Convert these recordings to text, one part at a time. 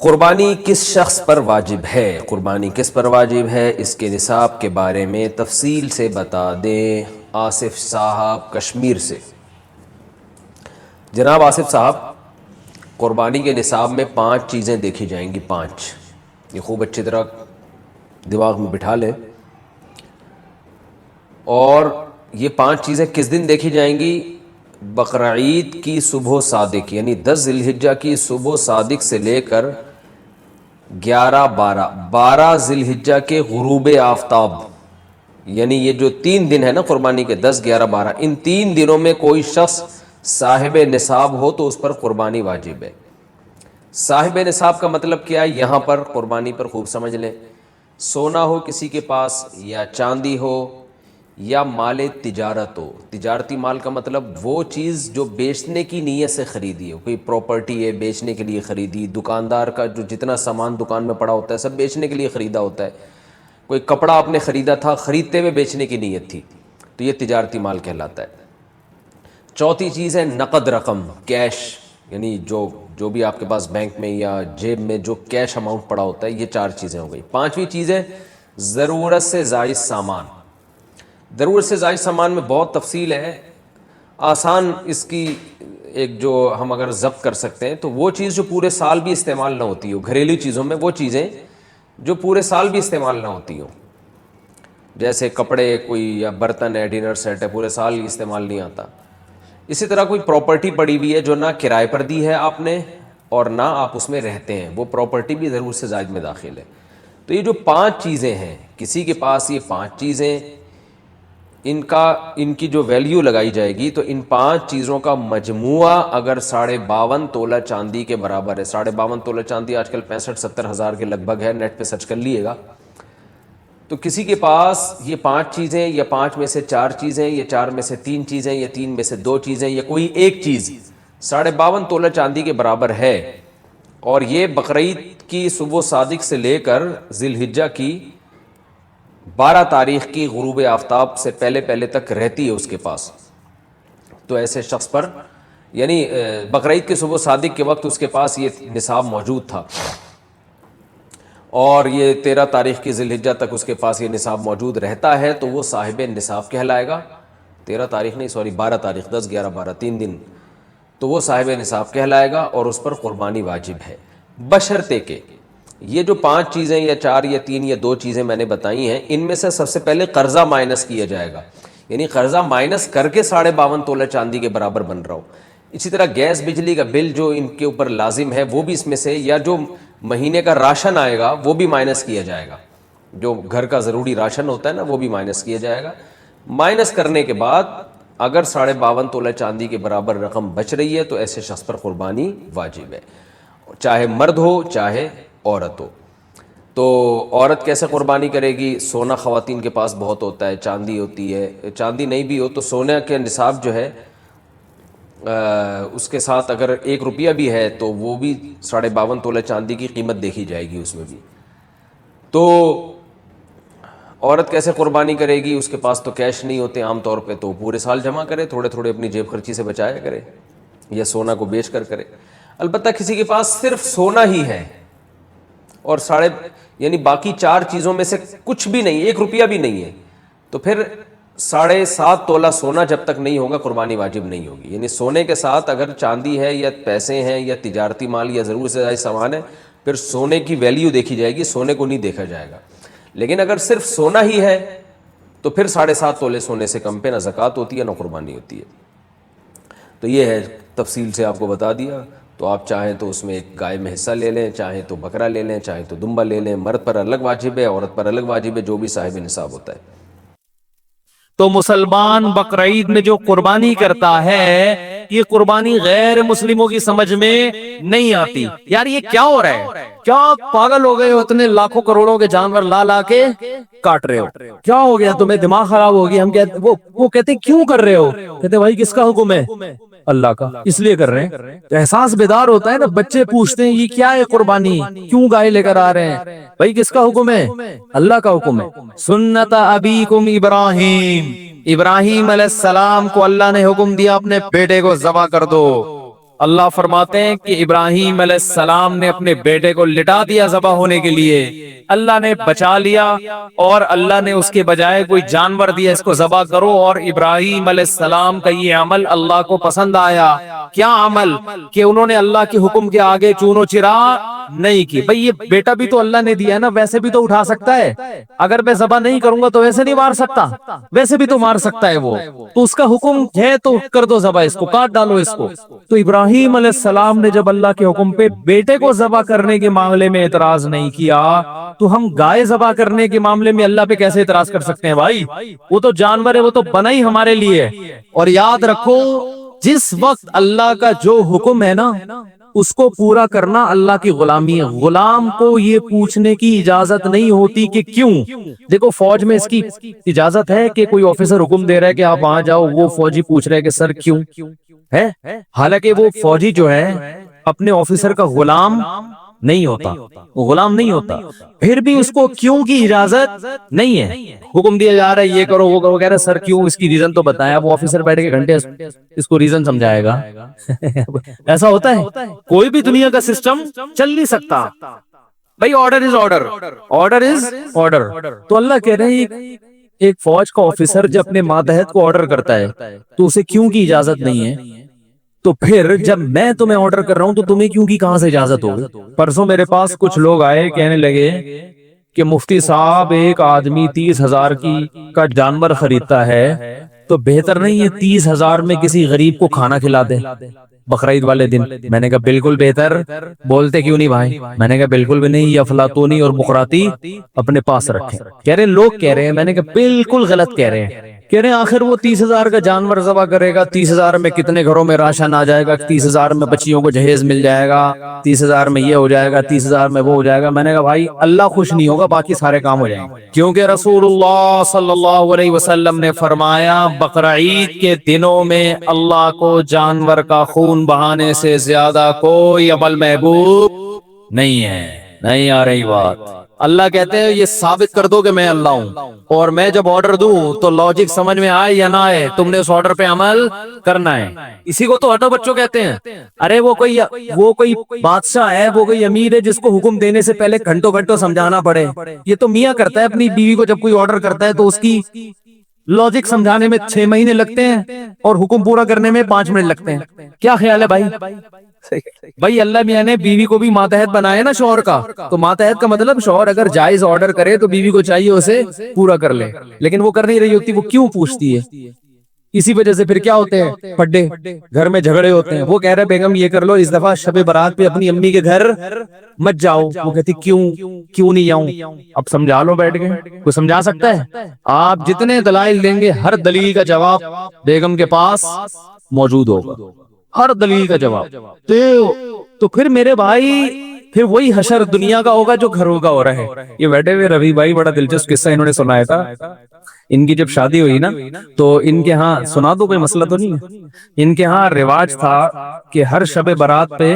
قربانی کس شخص پر واجب ہے؟ قربانی کس پر واجب ہے، اس کے نصاب کے بارے میں تفصیل سے بتا دیں آصف صاحب کشمیر سے۔ جناب آصف صاحب، قربانی کے نصاب میں 5 چیزیں دیکھی جائیں گی، 5۔ یہ خوب اچھی طرح دماغ میں بٹھا لیں۔ اور یہ 5 چیزیں کس دن دیکھی جائیں گی؟ بقرعید کی صبح صادق، یعنی 10 ذی الحجہ کی صبح صادق سے لے کر 12 ذی الحجہ کے غروب آفتاب، یعنی یہ جو 3 دن ہے نا قربانی کے، 10، 11، 12، ان 3 دنوں میں کوئی شخص صاحب نصاب ہو تو اس پر قربانی واجب ہے۔ صاحب نصاب کا مطلب کیا ہے؟ یہاں پر قربانی پر خوب سمجھ لیں۔ سونا ہو کسی کے پاس، یا چاندی ہو، یا مال تجارت ہو۔ تجارتی مال کا مطلب وہ چیز جو بیچنے کی نیت سے خریدی ہو، کوئی پراپرٹی ہے بیچنے کے لیے خریدی، دکاندار کا جو جتنا سامان دکان میں پڑا ہوتا ہے سب بیچنے کے لیے خریدا ہوتا ہے، کوئی کپڑا آپ نے خریدا تھا، خریدتے ہوئے بیچنے کی نیت تھی، تو یہ تجارتی مال کہلاتا ہے۔ چوتھی چیز ہے نقد رقم، کیش، یعنی جو بھی آپ کے پاس بینک میں یا جیب میں جو کیش اماؤنٹ پڑا ہوتا ہے، یہ 4 چیزیں ہو گئی۔ 5ویں چیز ہے ضرورت سے زائد سامان۔ ضرورت سے زائد سامان میں بہت تفصیل ہے، آسان اس کی ایک جو ہم اگر ضبط کر سکتے ہیں تو وہ چیز جو پورے سال بھی استعمال نہ ہوتی ہو، گھریلو چیزوں میں وہ چیزیں جو پورے سال بھی استعمال نہ ہوتی ہوں، جیسے کپڑے کوئی یا برتن ہے، ڈنر سیٹ ہے، پورے سال استعمال نہیں آتا۔ اسی طرح کوئی پراپرٹی پڑی ہوئی ہے جو نہ کرائے پر دی ہے آپ نے اور نہ آپ اس میں رہتے ہیں، وہ پراپرٹی بھی ضرورت سے زائد میں داخل ہے۔ تو یہ جو 5 چیزیں ہیں، کسی کے پاس یہ 5 چیزیں، ان کی جو ویلیو لگائی جائے گی تو ان 5 چیزوں کا مجموعہ اگر 52.5 تولہ چاندی کے برابر ہے، 52.5 تولہ چاندی آج کل 65-70 ہزار کے لگ بھگ ہے، نیٹ پہ سرچ کر لیے گا، تو کسی کے پاس یہ 5 چیزیں، یا 5 میں سے 4 چیزیں، یا 4 میں سے 3 چیزیں، یا 3 میں سے 2 چیزیں، یا کوئی ایک چیز 52.5 تولہ چاندی کے برابر ہے، اور یہ بقرعید کی صبح صادق سے لے کر ذی الحجہ کی 12 تاریخ کی غروب آفتاب سے پہلے تک رہتی ہے اس کے پاس، تو ایسے شخص پر، یعنی بقرعید کی صبح صادق کے وقت اس کے پاس یہ نصاب موجود تھا، اور یہ 13 تاریخ کی ذی الحجہ تک اس کے پاس یہ نصاب موجود رہتا ہے، تو وہ صاحب نصاب کہلائے گا۔ 13 تاریخ نہیں، 12 تاریخ، 10، 11، 12، 3 دن، تو وہ صاحب نصاب کہلائے گا اور اس پر قربانی واجب ہے، بشرطے کہ یہ جو 5 چیزیں یا 4 یا 3 یا 2 چیزیں میں نے بتائی ہیں، ان میں سے سب سے پہلے قرضہ مائنس کیا جائے گا، یعنی قرضہ مائنس کر کے 52.5 تولہ چاندی کے برابر بن رہا ہو۔ اسی طرح گیس بجلی کا بل جو ان کے اوپر لازم ہے وہ بھی اس میں سے، یا جو مہینے کا راشن آئے گا وہ بھی مائنس کیا جائے گا، جو گھر کا ضروری راشن ہوتا ہے نا وہ بھی مائنس کیا جائے گا۔ مائنس کرنے کے بعد اگر 52.5 تولہ چاندی کے برابر رقم بچ رہی ہے تو ایسے شخص پر قربانی واجب ہے، چاہے مرد ہو چاہے عورت ہو۔ تو عورت کیسے قربانی کرے گی؟ سونا خواتین کے پاس بہت ہوتا ہے، چاندی ہوتی ہے، چاندی نہیں بھی ہو تو سونے کے نصاب جو ہے اس کے ساتھ اگر 1 روپیہ بھی ہے تو وہ بھی 52.5 تولہ چاندی کی قیمت دیکھی جائے گی اس میں بھی۔ تو عورت کیسے قربانی کرے گی؟ اس کے پاس تو کیش نہیں ہوتے عام طور پہ، تو پورے سال جمع کرے، تھوڑے تھوڑے اپنی جیب خرچی سے بچایا کرے، یا سونا کو بیچ کر کرے۔ البتہ کسی کے پاس صرف سونا ہی ہے اور یعنی باقی 4 چیزوں میں سے کچھ بھی نہیں، 1 روپیہ بھی نہیں ہے، تو پھر 7.5 تولہ سونا جب تک نہیں ہوگا قربانی واجب نہیں ہوگی۔ یعنی سونے کے ساتھ اگر چاندی ہے یا پیسے ہیں یا تجارتی مال یا ضرورت سے زائد سامان ہے، پھر سونے کی ویلیو دیکھی جائے گی، سونے کو نہیں دیکھا جائے گا۔ لیکن اگر صرف سونا ہی ہے تو پھر 7.5 تولے سونے سے کم پہ نہ زکوٰۃ ہوتی ہے نہ قربانی ہوتی ہے۔ تو یہ ہے، تفصیل سے آپ کو بتا دیا۔ تو آپ چاہیں تو اس میں ایک گائے میں حصہ لے لیں، چاہیں تو بکرا لے لیں، چاہیں تو دمبا لے لیں، مرد پر الگ واجب ہے، عورت پر الگ واجب ہے، جو بھی صاحب نصاب ہوتا ہے۔ تو مسلمان بقرعید میں جو قربانی کرتا ہے، یہ قربانی غیر مسلموں کی سمجھ میں نہیں آتی۔ یار یہ کیا ہو رہا ہے؟ کیا پاگل ہو گئے ہو؟ اتنے لاکھوں کروڑوں کے جانور لا کے کاٹ رہے ہو، کیا ہو گیا تمہیں؟ دماغ خراب ہو گیا؟ ہم کہتے وہ کہتے کیوں کر رہے ہو؟ کہتے بھائی کس کا حکم ہے؟ اللہ کا، اس لیے کر رہے ہیں۔ تو احساس بیدار ہوتا ہے نا، بچے پوچھتے ہیں یہ کیا ہے قربانی، کیوں گائے لے کر آ رہے ہیں؟ بھائی کس کا حکم ہے؟ اللہ کا حکم ہے۔ سنت ابیکم ابراہیم، ابراہیم علیہ السلام کو اللہ نے حکم دیا اپنے بیٹے کو ذبح کر دو۔ اللہ فرماتے ہیں کہ ابراہیم علیہ السلام نے اپنے بیٹے کو لٹا دیا ذبح ہونے کے لیے، اللہ نے بچا لیا اور اللہ نے اس کے بجائے کوئی جانور دیا اس کو ذبح کرو، اور ابراہیم علیہ السلام کا یہ عمل اللہ کو پسند آیا۔ کیا عمل؟ کہ انہوں نے اللہ کے حکم کے آگے چونو چرا نہیں کی۔ بھئی یہ بیٹا بھی تو اللہ نے دیا ہے نا، ویسے بھی تو اٹھا سکتا ہے، اگر میں ذبح نہیں کروں گا تو ویسے نہیں مار سکتا، ویسے بھی تو مار سکتا ہے وہ، تو اس کا حکم ہے تو کر دو ذبح، اس کو کاٹ ڈالو اس کو۔ تو ابراہیم علیہ السلام نے جب اللہ کے حکم پہ بیٹے کو ذبح کرنے کے معاملے میں اعتراض نہیں کیا، تو ہم گائے ذبح کرنے کے معاملے میں اللہ پہ کیسے اعتراض کر سکتے ہیں بھائی؟ وہ تو جانور ہے، وہ تو بنا ہی ہمارے لیے۔ اور یاد رکھو جس وقت اللہ کا جو حکم ہے نا اس کو پورا کرنا اللہ کی غلامی ہے۔ غلام کو یہ پوچھنے کی اجازت نہیں ہوتی کہ کیوں۔ دیکھو فوج میں اس کی اجازت ہے کہ کوئی آفیسر حکم دے رہا ہے کہ آپ وہاں جاؤ، وہ فوجی پوچھ رہے کہ سر کیوں ہے، حالانکہ وہ فوجی جو ہے اپنے آفیسر کا غلام نہیں ہوتا، غلام نہیں ہوتا، پھر بھی اس کو کیوں کی اجازت نہیں ہے۔ حکم دیا جا رہا ہے یہ کرو وہ کرو، کہہ رہے سر کیوں، اس کی ریزن تو بتایا۔ وہ آفیسر بیٹھ کے گھنٹے اس کو ریزن سمجھائے گا؟ ایسا ہوتا ہے؟ کوئی بھی دنیا کا سسٹم چل نہیں سکتا بھائی، order is order, order is order. تو اللہ کہہ رہے ہیں ایک فوج کا آفیسر جب اپنے ماتحت کو آرڈر کرتا ہے تو اسے کیوں کی اجازت نہیں ہے، تو پھر جب میں تمہیں آرڈر کر رہا ہوں تو تمہیں کیوں کی کہاں سے اجازت ہوگی؟ پرسوں میرے پاس کچھ لوگ آئے، کہنے لگے کہ مفتی صاحب ایک آدمی 30,000 کا جانور خریدتا ہے تو بہتر نہیں ہے 30,000 میں کسی غریب کو کھانا کھلا دے بقرعید والے دن؟ میں نے کہا بالکل بہتر۔ بولتے کیوں نہیں بھائی؟ میں نے کہا بالکل بھی نہیں، یہ افلاطونی اور بقراتی اپنے پاس رکھیں۔ کہہ رہے لوگ کہہ رہے ہیں، میں نے کہا بالکل غلط کہہ رہے ہیں۔ کہہ رہے ہیں آخر وہ 30,000 کا جانور ذبح کرے گا، 30,000 میں کتنے گھروں میں راشن آ جائے گا، 30,000 میں بچیوں کو جہیز مل جائے گا، 30,000 میں یہ ہو جائے گا، 30,000 میں وہ ہو جائے گا۔ میں نے کہا بھائی اللہ خوش نہیں ہوگا، باقی سارے کام ہو جائیں گے، کیونکہ رسول اللہ صلی اللہ علیہ وسلم نے فرمایا بقرعید کے دنوں میں اللہ کو جانور کا خون بہانے سے زیادہ کوئی عمل محبوب نہیں ہے۔ نہیں آ رہی بات؟ اللہ کہتے ہیں یہ ثابت کر دو کہ میں اللہ ہوں، اور میں جب آرڈر دوں تو لاجک سمجھ میں آئے یا نہ آئے، تم نے اس آرڈر پہ عمل کرنا ہے۔ اسی کو تو ہٹو بچوں کہتے ہیں۔ ارے وہ کوئی بادشاہ ہے، وہ کوئی امیر ہے جس کو حکم دینے سے پہلے گھنٹوں گھنٹوں سمجھانا پڑے؟ یہ تو میاں کرتا ہے اپنی بیوی کو، جب کوئی آرڈر کرتا ہے تو اس کی لاجک سمجھانے میں 6 مہینے لگتے ہیں اور حکم پورا کرنے میں 5 منٹ لگتے ہیں۔ کیا خیال ہے بھائی؟ بھائی اللہ میاں نے بیوی کو بھی ماتحت بنایا نا شوہر کا، تو ماتحت کا مطلب شوہر اگر جائز آرڈر کرے تو بیوی کو چاہیے اسے پورا کر لے، لیکن وہ کر نہیں رہی ہوتی، وہ کیوں پوچھتی ہے؟ اسی وجہ سے پھر کیا ہوتے ہیں پھڈے، گھر میں جھگڑے ہوتے ہیں۔ وہ کہہ رہے بیگم یہ کر لو، اس دفعہ شب برات پہ اپنی امی کے گھر مت جاؤ۔ وہ کہتی کیوں نہیں جاؤں؟ اب سمجھا لو بیٹھ کے، کوئی سمجھا سکتا ہے؟ آپ جتنے دلائل دیں گے ہر دلیل کا جواب بیگم کے پاس موجود ہوگا، ہر دلیل کا جواب۔ تو پھر میرے بھائی پھر وہی حشر دنیا کا ہوگا جو گھروں کا ہو رہا ہے۔ یہ بیٹھے ہوئے روی بھائی بڑا دلچسپ قصہ انہوں نے سنایا تھا۔ ان کی جب شادی ہوئی نا تو ان کے ہاں، سنا دو کوئی مسئلہ تو نہیں ہے، ان کے ہاں رواج تھا کہ ہر شب برات پہ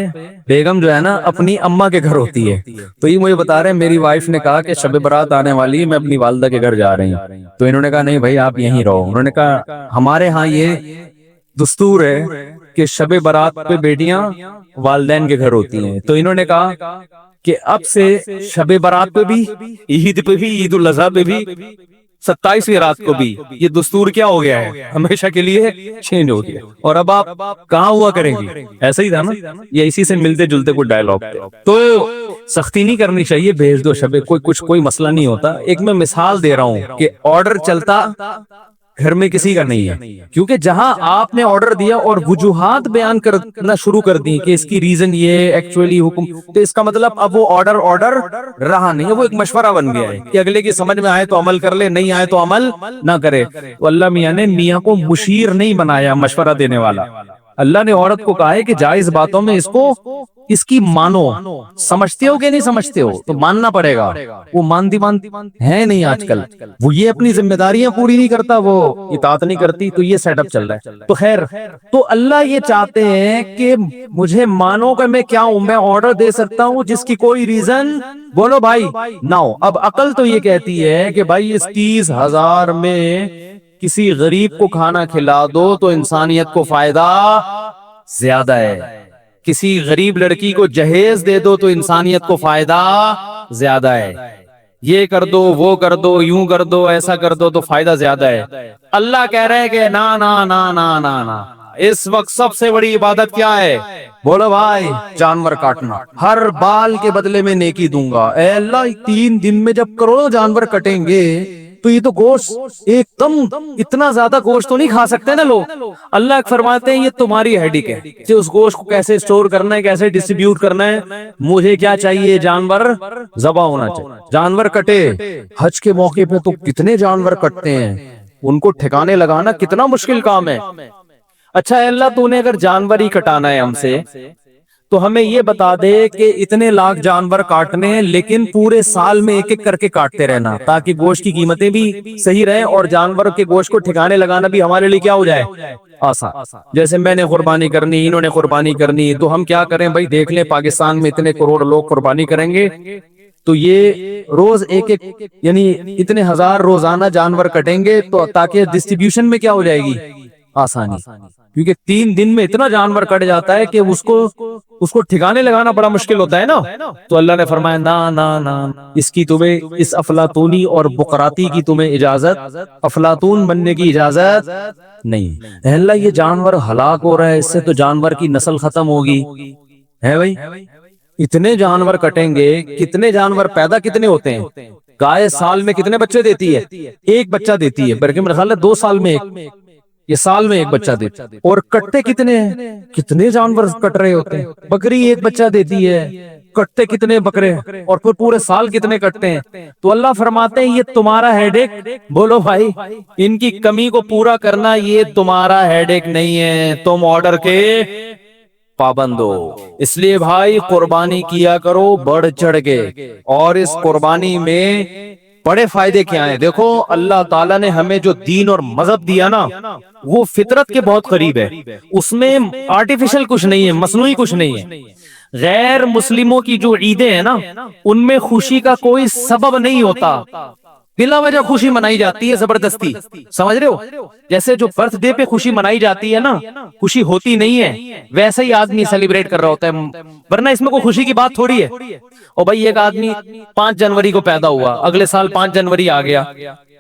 بیگم جو ہے نا اپنی اماں کے گھر ہوتی ہے۔ تو یہ مجھے بتا رہے ہیں میری وائف نے کہا کہ شب برات آنے والی ہے، میں اپنی والدہ کے گھر جا رہی ہوں۔ تو انہوں نے کہا نہیں بھائی آپ یہیں رہو۔ انہوں نے کہا ہمارے ہاں یہ دستور ہے کہ شب برات پہ بیٹیاں والدین کے گھر ہوتی ہیں۔ تو انہوں نے کہا کہ اب سے شب برات پہ بھی، عید پہ بھی، عید الاضحیٰ پہ بھی، 27ویں رات کو بھی یہ دستور کیا ہو گیا ہے، ہمیشہ کے لیے چینج ہو گیا۔ اور اب آپ کہاں ہوا کریں گی؟ ایسا ہی تھا نا، یہ اسی سے ملتے جلتے کوئی ڈائلگ تھے۔ تو سختی نہیں کرنی چاہیے بھیج دو شب، کوئی مسئلہ نہیں ہوتا۔ ایک میں مثال دے رہا ہوں کہ آرڈر چلتا گھر میں کسی کا نہیں ہے، کیونکہ جہاں آپ نے آرڈر دیا اور وجوہات بیان کرنا شروع کر دی کہ اس کی ریزن یہ ایکچولی حکم، تو اس کا مطلب اب وہ آرڈر رہا نہیں ہے، وہ ایک مشورہ بن گیا ہے کہ اگلے کی سمجھ میں آئے تو عمل کر لے، نہیں آئے تو عمل نہ کرے۔ تو اللہ میاں نے میاں کو مشیر نہیں بنایا، مشورہ دینے والا۔ اللہ نے عورت کو کہا ہے کہ جائز باتوں میں اس کی مانو، سمجھتے ہو کہ نہیں سمجھتے ہو تو ماننا پڑے گا۔ وہ مانتی ہے نہیں آج کل، وہ یہ اپنی ذمہ داریاں پوری نہیں کرتا، وہ اطاعت نہیں کرتی، تو یہ سیٹ اپ چل رہا ہے۔ تو خیر، تو اللہ یہ چاہتے ہیں کہ مجھے مانو کہ میں کیا ہوں، میں آرڈر دے سکتا ہوں جس کی کوئی ریزن بولو بھائی نہ ہو۔ اب عقل تو یہ کہتی ہے کہ بھائی اس 30,000 میں کسی غریب کو کھانا کھلا دو تو انسانیت کو فائدہ زیادہ ہے۔ کسی غریب لڑکی کو جہیز دے دو تو انسانیت کو فائدہ زیادہ ہے. یہ کر دو وہ کر دو یوں کر دو ایسا کر دو تو فائدہ زیادہ ہے. اللہ کہہ رہے ہیں کہ نا نا نا نا نا نا. اس وقت سب سے بڑی عبادت کیا ہے؟ بولو بھائی، جانور کاٹنا. ہر بال کے بدلے میں نیکی دوں گا. اے اللہ 3 دن میں جب کروڑوں جانور کٹیں گے تو یہ تو گوشت ایک دم اتنا زیادہ گوشت تو نہیں کھا سکتے نا لوگ. اللہ فرماتے ہیں یہ تمہاری ہیڈک ہے کہ اس گوشت کو کیسے اسٹور کرنا ہے، کیسے ڈسٹریبیوٹ کرنا ہے. مجھے کیا چاہیے؟ جانور ذبح ہونا چاہیے. جانور کٹے. حج کے موقع پہ تو کتنے جانور کٹتے ہیں، ان کو ٹھکانے لگانا کتنا مشکل کام ہے. اچھا اے اللہ تو نے اگر جانور ہی کٹانا ہے ہم سے تو ہمیں یہ بتا دے کہ اتنے لاکھ جانور کاٹنے ہیں، لیکن پورے سال میں ایک ایک کر کے کاٹتے رہنا تاکہ گوشت کی قیمتیں بھی صحیح رہیں اور جانور کے گوشت کو ٹھکانے لگانا بھی ہمارے لیے کیا ہو جائے؟ آسان. جیسے میں نے قربانی کرنی، انہوں نے قربانی کرنی، تو ہم کیا کریں بھائی؟ دیکھ لیں پاکستان میں اتنے کروڑ لوگ قربانی کریں گے تو یہ روز ایک ایک یعنی اتنے ہزار روزانہ جانور کٹیں گے تو تاکہ ڈسٹریبیوشن میں کیا ہو جائے گی؟ آسانی. کیونکہ 3 دن میں اتنا جانور کٹ جاتا ہے کہ اس کو ٹھکانے لگانا بڑا مشکل ہوتا ہے نا. تو اللہ نے فرمایا نا نا نا، اس کی تمہیں اس افلاطونی اور بقراتی کی تمہیں اجازت، افلاطون بننے کی اجازت نہیں. اے اللہ یہ جانور ہلاک ہو رہا ہے، اس سے تو جانور کی نسل ختم ہوگی ہے بھائی. اتنے جانور کٹیں گے، کتنے جانور پیدا کتنے ہوتے ہیں؟ گائے سال میں کتنے بچے دیتی ہے؟ ایک بچہ دیتی ہے، بلکہ میرے خیال ہے 2 سال میں ایک، یہ سال میں ایک بچہ دیتی ہے. اور کٹتے کتنے ہیں؟ کتنے جانور کٹ رہے ہوتے ہیں. بکری ایک بچہ دیتی ہے، کٹتے کتنے بکرے، اور پھر پورے سال کتنے کٹتے ہیں. تو اللہ فرماتے ہیں یہ تمہارا ہیڈیک. بولو بھائی، ان کی کمی کو پورا کرنا یہ تمہارا ہیڈیک نہیں ہے، تم آرڈر کے پابند ہو. اس لیے بھائی قربانی کیا کرو بڑھ چڑھ کے، اور اس قربانی میں بڑے فائدے کیا ہیں. دیکھو اللہ تعالیٰ نے ہمیں جو دین اور مذہب دیا نا وہ فطرت کے بہت قریب ہے. اس میں آرٹیفیشل کچھ نہیں ہے، مصنوعی کچھ نہیں ہے. غیر مسلموں کی جو عیدیں ہیں نا ان میں خوشی کا کوئی سبب نہیں ہوتا، بلا وجہ خوشی منائی جاتی ہے زبردستی. سمجھ رہے ہو؟ جیسے جو برتھ ڈے پہ خوشی منائی جاتی ہے نا، خوشی ہوتی نہیں ہے، ویسے ہی آدمی سیلیبریٹ کر رہا ہوتا ہے، ورنہ اس میں کوئی خوشی کی بات تھوڑی ہے. اور بھائی ایک آدمی 5 جنوری کو پیدا ہوا، اگلے سال 5 جنوری آ گیا،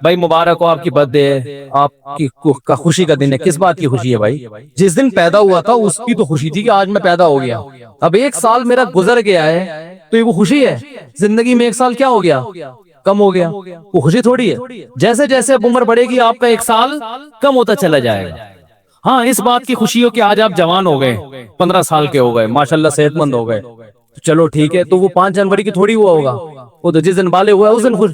بھائی مبارک ہو آپ کی برتھ ڈے ہے، آپ کی خوشی کا دن ہے. کس بات کی خوشی ہے بھائی؟ جس دن پیدا ہوا تھا اس کی تو خوشی تھی کہ آج میں پیدا ہو گیا. اب 1 سال میرا گزر گیا ہے تو یہ وہ خوشی ہے؟ زندگی میں 1 سال کیا ہو گیا؟ کم ہو گیا. وہ خوشی تھوڑی ہے. جیسے جیسے اب عمر بڑھے گی آپ کا 1 سال کم ہوتا چلا جائے گا. ہاں اس بات کی خوشی ہو کہ آج آپ جوان ہو گئے، 15 سال کے ہو گئے، ماشاءاللہ صحت مند ہو گئے، چلو ٹھیک ہے. تو وہ 5 جنوری کی تھوڑی ہوا ہوگا، وہ تو جس دن بالغ ہوا اس دن خوش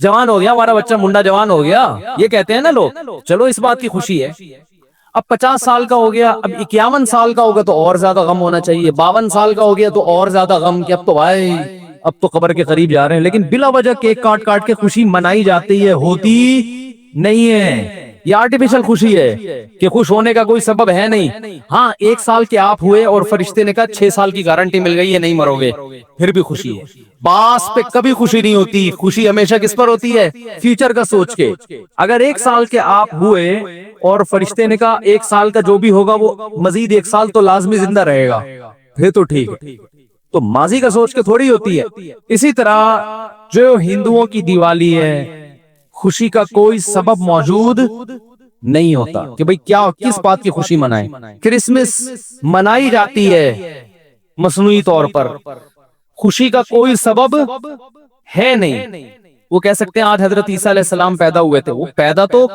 جوان ہو گیا، ہمارا بچہ منڈا جوان ہو گیا، یہ کہتے ہیں نا لوگ. چلو اس بات کی خوشی ہے. اب 50 سال کا ہو گیا، اب 51 سال کا ہوگا تو اور زیادہ غم ہونا چاہیے. 52 سال کا ہو گیا تو اور زیادہ غم کہ اب تو بھائی اب تو قبر کے قریب جا رہے ہیں. لیکن بلا وجہ کیک کاٹ کاٹ کے خوشی منائی جاتی ہے، ہوتی نہیں ہے. یہ آرٹیفیشل خوشی ہے کہ خوش ہونے کا کوئی سبب ہے نہیں. ہاں 1 سال کے آپ ہوئے اور فرشتے نے کہا 6 سال کی گارنٹی مل گئی ہے، نہیں مرو گے، پھر بھی خوشی ہے. باس پہ کبھی خوشی نہیں ہوتی. خوشی ہمیشہ کس پر ہوتی ہے؟ فیوچر کا سوچ کے. اگر 1 سال کے آپ ہوئے اور فرشتے نے کہا 1 سال کا جو بھی ہوگا وہ مزید 1 سال تو لازمی زندہ رہے گا، پھر تو ٹھیک ہے. تو ماضی کا سوچ کے تھوڑی ہوتی ہے. اسی طرح جو ہندوؤں کی دیوالی ہے، خوشی کا کوئی سبب موجود نہیں ہوتا کہ بھئی کیا کس بات کی خوشی منائیں. کرسمس منائی جاتی ہے مصنوعی طور پر، خوشی کا کوئی سبب ہے نہیں. وہ کہہ سکتے ہیں آج حضرت عیسیٰ علیہ السلام پیدا ہوئے تھے، وہ پیدا تو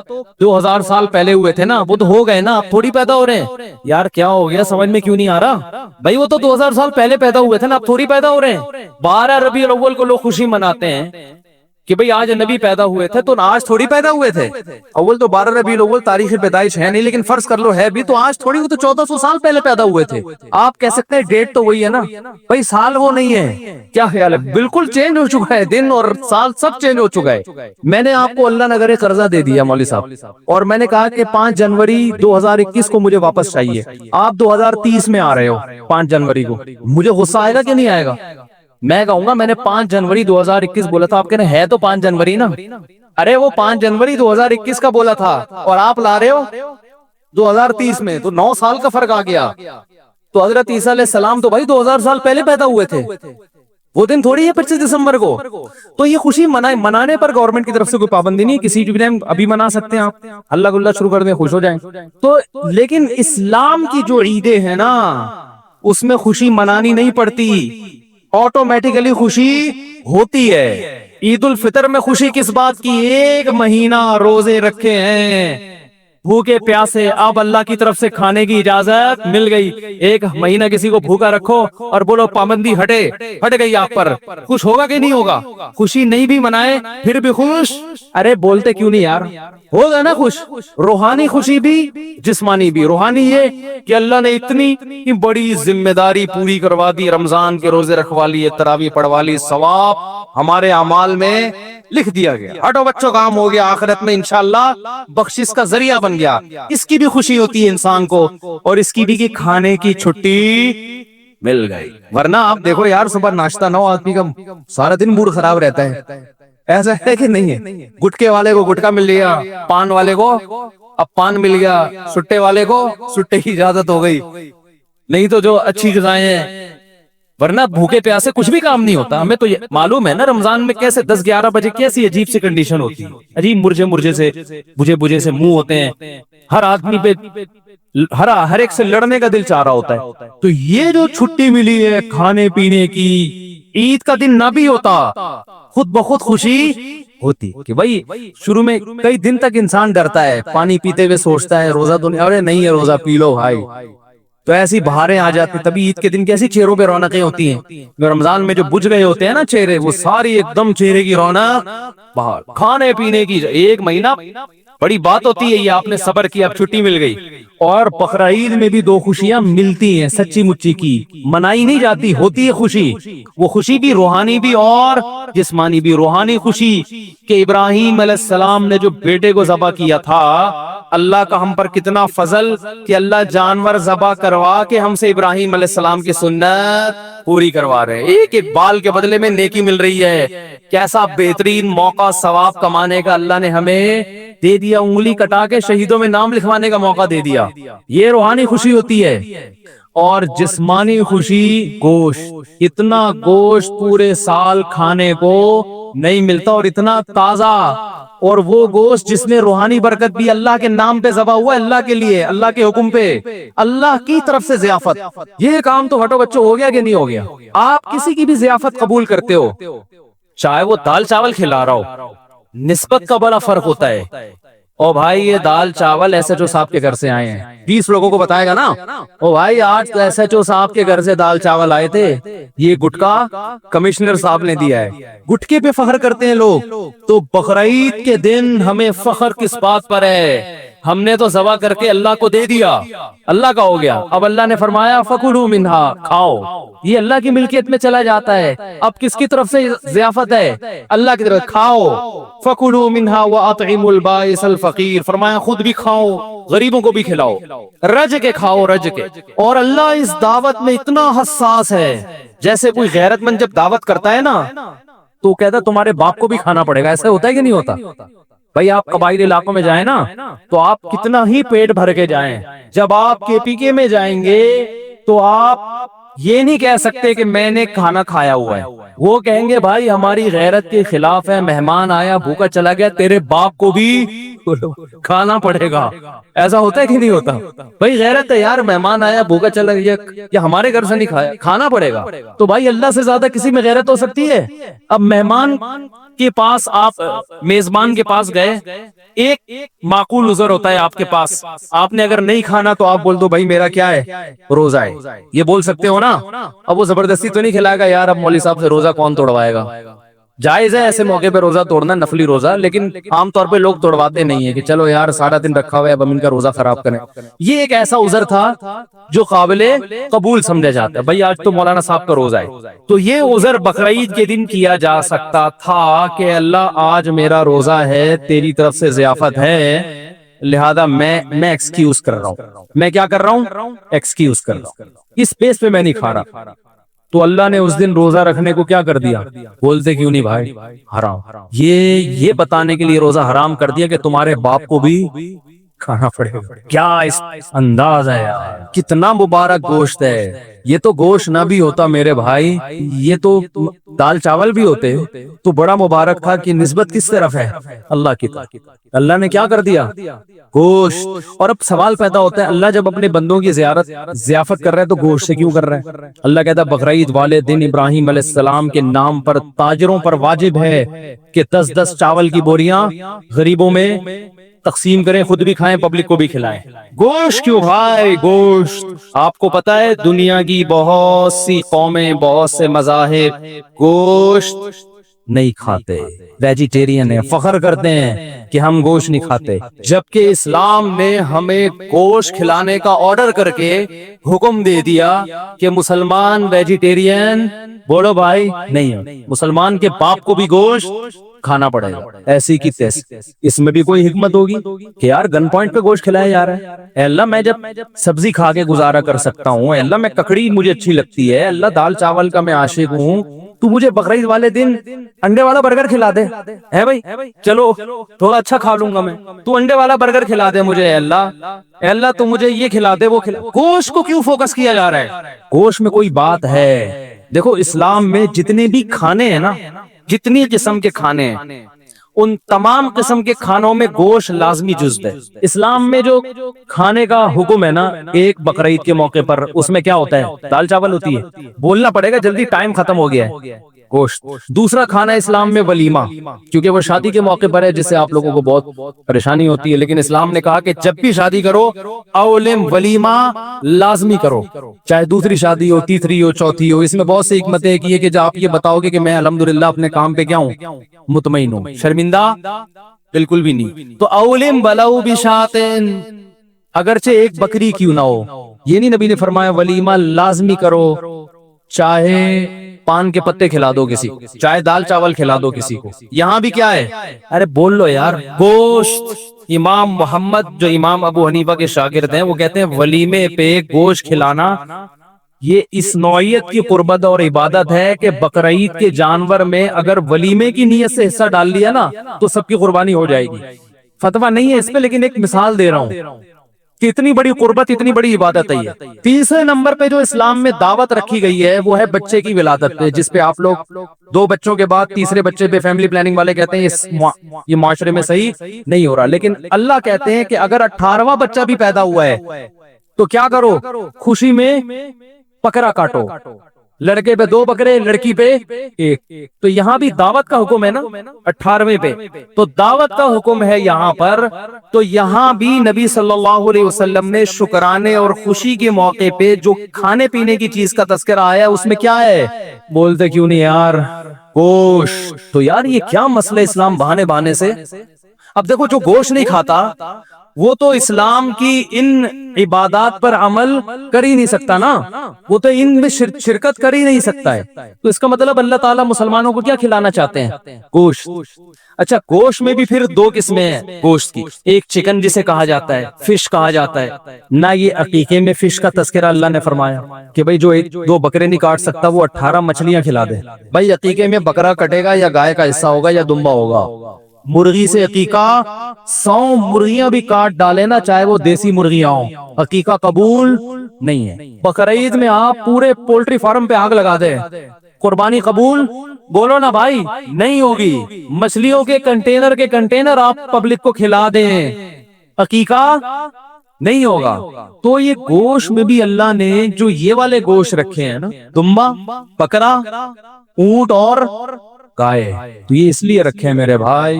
2000 سال پہلے ہوئے تھے نا، وہ تو ہو گئے نا، اب تھوڑی پیدا ہو رہے ہیں. یار کیا ہو گیا، سمجھ میں کیوں نہیں آ رہا بھائی؟ وہ تو 2000 سال پہلے پیدا ہوئے تھے نا، اب تھوڑی پیدا ہو رہے ہیں. 12 ربیع الاول کو لوگ خوشی مناتے ہیں کہ بھئی آج نبی پیدا ہوئے تھے، تو آج تھوڑی پیدا ہوئے تھے. اول تو 12 ربیع الاول تاریخ پیدائش ہے نہیں، لیکن فرض کر لو ہے بھی تو آج تھوڑی، وہ تو 1400 سال پہلے پیدا ہوئے تھے. آپ کہہ سکتے ہیں ڈیٹ تو وہی ہے نا بھئی، سال وہ نہیں ہے. کیا خیال ہے؟ بالکل چینج ہو چکا ہے، دن اور سال سب چینج ہو چکا ہے. میں نے آپ کو اللہ نہ کرے قرضہ دے دیا مولوی صاحب، اور میں نے کہا کہ 5 جنوری 2021 کو مجھے واپس چاہیے. آپ 2030 میں آ رہے ہو 5 جنوری کو، مجھے غصہ آئے گا کہ نہیں آئے گا؟ میں کہوں گا میں نے 5 جنوری 2021 بولا تھا، آپ کہنے ہے تو 5 جنوری نا. ارے وہ 5 جنوری 2021 کا بولا تھا اور آپ لا رہے ہو 2030 میں، تو 9 سال کا فرق آ گیا. تو حضرت عیسیٰ علیہ السلام تو بھائی 2000 سال پہلے پیدا ہوئے تھے، وہ دن تھوڑی ہے 25 دسمبر کو. تو یہ خوشی منانے پر گورنمنٹ کی طرف سے کوئی پابندی نہیں، کسی بھی ٹائم ابھی منا سکتے ہیں آپ، اللہ گلہ شروع کر دیں، خوش ہو جائیں. تو لیکن اسلام کی جو عیدیں ہیں نا اس میں خوشی منانی نہیں پڑتی، آٹومیٹیکلی خوشی ہوتی ہے. عید الفطر میں خوشی کس بات کی؟ 1 مہینہ روزے رکھے ہیں بھوکے پیاسے، اب اللہ کی طرف سے کھانے کی اجازت مل گئی. 1 مہینہ کسی کو بھوکا رکھو اور بولو پابندی ہٹ گئی آپ پر، خوش ہوگا کہ نہیں ہوگا؟ خوشی نہیں بھی منائے پھر بھی خوش. ارے بولتے کیوں نہیں یار، ہوگا نا خوش. روحانی خوشی بھی جسمانی بھی. روحانی یہ کہ اللہ نے اتنی بڑی ذمہ داری پوری کروا دی، رمضان کے روزے رکھوا لیے، تراویح پڑھوا لی، ثواب ہمارے اعمال میں لکھ دیا گیا. ہٹو بچوں کام ہو گیا، آخرت میں انشاءاللہ بخشش کا ذریعہ بن گیا. اس کی بھی خوشی ہوتی ہے انسان کو، اور اس کی بھی کہ کھانے کی چھٹی مل گئی. ورنہ آپ دیکھو یار، صبح ناشتہ نہ ہو آدمی کا سارا دن موڈ خراب رہتا ہے. ایسا ہے کہ نہیں ہے؟ گٹکے والے کو گٹکا مل گیا، پان والے کو اب پان مل گیا، سٹے والے کو سٹے کی اجازت ہو گئی. نہیں تو جو اچھی غذائیں ہیں، ورنہ بھوکے پیاسے کچھ بھی کام نہیں ہوتا. ہمیں تو معلوم ہے نا رمضان میں کیسے 10-11 بجے کیسی عجیب سی کنڈیشن ہوتی ہے، عجیب مرجے سے بجے سے منہ ہوتے ہیں، ہر آدمی پہ ہر ایک سے لڑنے کا دل چاہ رہا ہوتا ہے. تو یہ جو چھٹی ملی ہے کھانے پینے کی، عید کا دن نہ بھی ہوتا خود بخود خوشی ہوتی کہ بھائی شروع میں کئی دن تک انسان ڈرتا ہے، پانی پیتے ہوئے سوچتا ہے روزہ تو نہیں، ارے نہیں ہے روزہ، پی لو بھائی. تو ایسی بہاریں آ جاتی، تبھی عید کے دن کیسی چہروں پہ رونقیں ہوتی ہیں. رمضان میں جو بجھ گئے ہوتے ہیں نا چہرے، وہ ساری ایک دم چہرے کی رونق باہر. کھانے پینے کی 1 مہینہ بڑی بات ہوتی ہے. یہ آپ نے صبر کیا، اب چھٹی مل گئی. اور بقرہ عید میں بھی 2 خوشیاں ملتی ہیں سچی مچی کی، منائی نہیں جاتی، ہوتی ہے خوشی. وہ خوشی بھی روحانی بھی اور جسمانی بھی. روحانی خوشی کہ ابراہیم علیہ السلام نے جو بیٹے کو ذبح کیا تھا، اللہ کا ہم پر کتنا فضل کہ اللہ جانور ذبح کروا کے ہم سے ابراہیم علیہ السلام کی سنت پوری کروا رہے ہیں. ایک بال کے بدلے میں نیکی مل رہی ہے. کیسا بہترین موقع ثواب کمانے کا اللہ نے ہمیں دے دیا، انگلی کٹا کے شہیدوں میں نام لکھوانے کا موقع دے دیا. یہ روحانی خوشی ہوتی ہے. اور جسمانی خوشی گوشت، اتنا گوشت پورے سال کھانے کو نہیں ملتا، اور اتنا تازہ، اور وہ گوشت جس میں روحانی برکت بھی اللہ کے نام پہ ذبح ہوا، اللہ کے لیے، اللہ کے حکم پہ، اللہ کی طرف سے ضیافت. یہ کام تو ہٹو بچوں ہو گیا کہ نہیں ہو گیا؟ آپ کسی کی بھی ضیافت قبول کرتے ہو، چاہے وہ دال چاول کھلا رہا ہو، نسبت کا بڑا فرق ہوتا ہے. او بھائی یہ دال چاول ایس ایچ او صاحب کے گھر سے آئے ہیں، 20 لوگوں کو بتائے گا نا، او بھائی آج ایس ایچ او صاحب کے گھر سے دال چاول آئے تھے، یہ گٹکا کمشنر صاحب نے دیا ہے. گٹکے پہ فخر کرتے ہیں لوگ. تو بقرعید کے دن ہمیں فخر کس بات پر ہے؟ ہم نے تو ذبح کر کے اللہ کو دے دیا، اللہ کا ہو گیا. اب اللہ نے فرمایا فَكُلُوا مِنْهَا، کھاؤ. یہ اللہ کی ملکیت میں چلا جاتا ہے. اب کس کی طرف سے ضیافت ہے؟ اللہ کی طرف. کھاؤ. فَكُلُوا مِنْهَا وَأَطْعِمُوا الْبَائِسَ الْفَقِيرَ، فرمایا خود بھی کھاؤ، غریبوں کو بھی کھلاؤ، رج کے کھاؤ، رج کے. اور اللہ اس دعوت میں اتنا حساس ہے، جیسے کوئی غیرت مند جب دعوت کرتا ہے نا تو کہتا تمہارے باپ کو بھی کھانا پڑے گا. ایسا ہوتا ہے کہ نہیں ہوتا؟ بھائی آپ قبائلی علاقوں میں جائیں نا تو آپ کتنا ہی پیٹ بھر کے جائیں، جب آپ کے پی کے میں جائیں گے تو آپ یہ نہیں کہہ سکتے کہ میں نے کھانا کھایا ہوا ہے. وہ کہیں گے بھائی ہماری غیرت کے خلاف ہے، مہمان آیا بھوکا چلا گیا، تیرے باپ کو بھی کھانا پڑے گا. ایسا ہوتا ہے کہ نہیں ہوتا؟ بھائی غیرت ہے یار، مہمان آیا بھوکا چلا گیا، یا ہمارے گھر سے نہیں کھایا، کھانا پڑے گا. تو بھائی اللہ سے زیادہ کسی میں غیرت ہو سکتی ہے؟ اب مہمان کے پاس آپ میزبان کے پاس گئے، ایک معقول عذر ہوتا ہے آپ کے پاس، آپ نے اگر نہیں کھانا تو آپ بول دو بھائی میرا کیا ہے، روزہ ہے، یہ بول سکتے ہو نا. اب وہ زبردستی تو نہیں کھلائے گا یار، اب مولوی صاحب سے روزہ کون توڑوائے گا. جائز ہے ایسے موقع پہ روزہ توڑنا، نفلی روزہ، لیکن عام طور پہ لوگ توڑواتے نہیں ہیں کہ چلو یار سارا دن رکھا ہوا ہے اب ہم ان کا روزہ خراب کریں. یہ ایک ایسا عذر تھا جو قابل قبول سمجھا جاتا ہے. بھائی آج تو مولانا صاحب کا روزہ ہے، تو یہ عذر بقرعید کے دن کیا جا سکتا تھا کہ اللہ آج میرا روزہ ہے، تیری طرف سے ضیافت ہے، لہذا میں ایکسکیوز کر رہا ہوں. میں کیا کر رہا ہوں؟ ایکسکیوز کر رہا ہوں، اس بیس پہ میں نہیں کھا رہا. تو اللہ نے اس دن روزہ رکھنے کو کیا کر دیا؟ بولتے کیوں نہیں بھائی؟ حرام. یہ بتانے کے لیے روزہ حرام کر دیا کہ تمہارے باپ کو بھی کھانا پڑے گا. کیا اس انداز ہے یار, کتنا مبارک گوشت ہے. یہ تو گوشت نہ بھی ہوتا میرے بھائی, یہ تو دال چاول بھی ہوتے تو بڑا مبارک تھا. کہ نسبت کس طرف ہے؟ اللہ کی طرف. اللہ نے کیا کر دیا؟ گوشت. اور اب سوال پیدا ہوتا ہے, اللہ جب اپنے بندوں کی ضیافت کر رہا ہے تو گوشت سے کیوں کر رہا ہے؟ اللہ کہتا ہے بقرعید والے دن ابراہیم علیہ السلام کے نام پر تاجروں پر واجب ہے کہ 10 چاول کی بوریاں غریبوں میں تقسیم کریں, خود بھی کھائیں, پبلک کو بھی کھلائیں. گوشت کیوں بھائی؟ گوشت. آپ کو پتا ہے دنیا کی بہت سی قومیں, بہت سے مذاہب گوشت نہیں کھاتے, ویجیٹیرین ہیں, فخر کرتے ہیں کہ ہم گوشت نہیں کھاتے, جبکہ اسلام نے ہمیں گوشت کھلانے کا آرڈر کر کے حکم دے دیا کہ مسلمان ویجیٹیرین بولو بھائی نہیں ہے. مسلمان کے باپ کو بھی گوشت کھانا پڑے گا. ایسی کی تیسی. اس میں بھی کوئی حکمت ہوگی کہ یار گن پوائنٹ پہ گوشت کھلایا جا رہا ہے؟ اے اللہ میں جب سبزی کھا کے گزارا کر سکتا ہوں, اے اللہ میں ککڑی مجھے اچھی لگتی ہے, اللہ دال چاول کا میں عاشق ہوں, تو مجھے بقرعید والے دن انڈے والا برگر کھلا دے. ہے بھائی چلو تھوڑا اچھا کھا لوں گا میں, تو انڈے والا برگر کھلا دے مجھے. اے اللہ تو مجھے یہ کھلا دے وہ کھلا. گوشت کو کیوں فوکس کیا جا رہا ہے؟ گوشت میں کوئی بات ہے. دیکھو اسلام میں جتنے بھی کھانے ہیں نا, جتنی قسم کے کھانے ہیں, ان تمام قسم کے کھانوں میں گوشت لازمی جزو ہے. اسلام میں جو کھانے کا حکم ہے نا, ایک بقرعید کے موقع پر اس میں کیا ہوتا ہے؟ دال چاول ہوتی ہے. بولنا پڑے گا جلدی, ٹائم ختم ہو گیا ہے. گوشت. دوسرا کھانا اسلام میں ولیمہ, کیونکہ وہ شادی کے موقع پر ہے, جس سے آپ لوگوں کو بہت پریشانی ہوتی ہے, لیکن اسلام نے کہا کہ جب بھی شادی کرو اولم ولیمہ لازمی کرو, چاہے دوسری شادی ہو, تیسری ہو, چوتھی ہو. اس میں بہت سی حکمتیں کی ہے کہ جب آپ یہ بتاؤ گے کہ میں الحمدللہ اپنے کام پہ کیا ہوں, مطمئن ہوں, شرمندہ بالکل بھی نہیں. تو اولم ولو بشاتن, اگرچہ ایک بکری کیوں نہ ہو. یہ نہیں نبی نے فرمایا ولیمہ لازمی کرو, چاہے پان کے پتے کھلا دو کسی کو, چاہے دال چاول کھلا دو کسی کو. یہاں بھی کیا ہے؟ ارے بول لو یار, گوشت. امام محمد جو امام ابو حنیفہ کے شاگرد ہیں, وہ کہتے ہیں ولیمے پہ گوشت کھلانا یہ اس نوعیت کی قربت اور عبادت ہے کہ بقرعید کے جانور میں اگر ولیمے کی نیت سے حصہ ڈال لیا نا تو سب کی قربانی ہو جائے گی. فتویٰ نہیں ہے اس پہ, لیکن ایک مثال دے رہا ہوں کہ اتنی بڑی قربت, اتنی بڑی عبادت ہے یہ. تیسرے نمبر پہ جو اسلام میں دعوت رکھی گئی ہے وہ ہے بچے کی ولادت پہ, جس پہ آپ لوگ 2 بچوں کے بعد تیسرے بچے پہ فیملی پلاننگ والے کہتے ہیں یہ معاشرے میں صحیح نہیں ہو رہا. لیکن اللہ کہتے ہیں کہ اگر 18واں بچہ بھی پیدا ہوا ہے تو کیا کرو, خوشی میں بکرا کاٹو. لڑکے پہ 2 بکرے, لڑکی پہ 1. تو یہاں بھی دعوت کا حکم ہے نا 18ویں پہ, تو دعوت کا حکم ہے یہاں پر. تو یہاں بھی نبی صلی اللہ علیہ وسلم نے شکرانے اور خوشی کے موقع پہ جو کھانے پینے کی چیز کا تذکرہ آیا اس میں کیا ہے؟ بولتے کیوں نہیں یار, گوشت. تو یار یہ کیا مسئلہ اسلام بہانے سے. اب دیکھو جو گوشت نہیں کھاتا وہ تو اسلام کی ان عبادات پر عمل کر ہی نہیں سکتا نا, وہ تو ان میں شرکت کر ہی نہیں سکتا ہے. تو اس کا مطلب اللہ تعالیٰ مسلمانوں کو کیا کھلانا چاہتے ہیں؟ گوشت. اچھا گوشت میں بھی پھر 2 قسمیں ہیں گوشت کی. ایک چکن جسے کہا جاتا ہے, فش کہا جاتا ہے نا. یہ عقیقے میں فش کا تذکرہ اللہ نے فرمایا کہ بھائی جو 2 بکرے نہیں کاٹ سکتا وہ 18 مچھلیاں کھلا دے. بھائی عقیقے میں بکرا کٹے گا یا گائے کا حصہ ہوگا یا دمبا ہوگا. مرغی سے عقیقہ 100 مرغیاں بھی کاٹ ڈالے نا, چاہے وہ دیسی مرغیاں ہوں, عقیقہ قبول نہیں ہے. بقرعید میں آپ پورے پولٹری فارم پہ آگ لگا دے, قربانی قبول بولو نا بھائی نہیں ہوگی. مچھلیوں کے کنٹینر آپ پبلک کو کھلا دیں, عقیقہ نہیں ہوگا. تو یہ گوشت میں بھی اللہ نے جو یہ والے گوشت رکھے ہیں نا, دمبا, بکرا, اونٹ اور گائے, تو یہ اس لیے رکھے میرے بھائی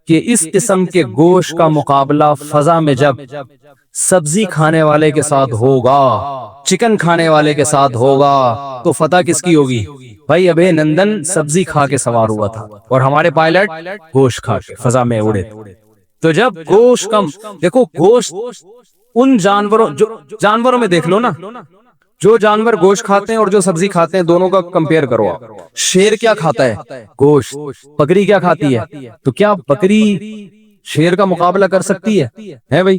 کہ اس قسم کے گوشت کا مقابلہ فضا میں جب سبزی کھانے والے کے ساتھ ہوگا, چکن کھانے والے کے ساتھ ہوگا, تو فتح کس کی ہوگی؟ بھائی ابے نندن سبزی کھا کے سوار ہوا تھا اور ہمارے پائلٹ گوشت کھا کے فضا میں اڑے. تو جب گوشت کم, دیکھو گوشت ان جانوروں میں دیکھ لو نا, جو جانور گوشت کھاتے ہیں اور جو سبزی کھاتے ہیں دونوں کا کمپیئر کرو. شیر کیا کھاتا ہے؟ گوشت. بکری کیا کھاتی ہے؟ تو کیا بکری شیر کا مقابلہ کر سکتی ہے بھائی؟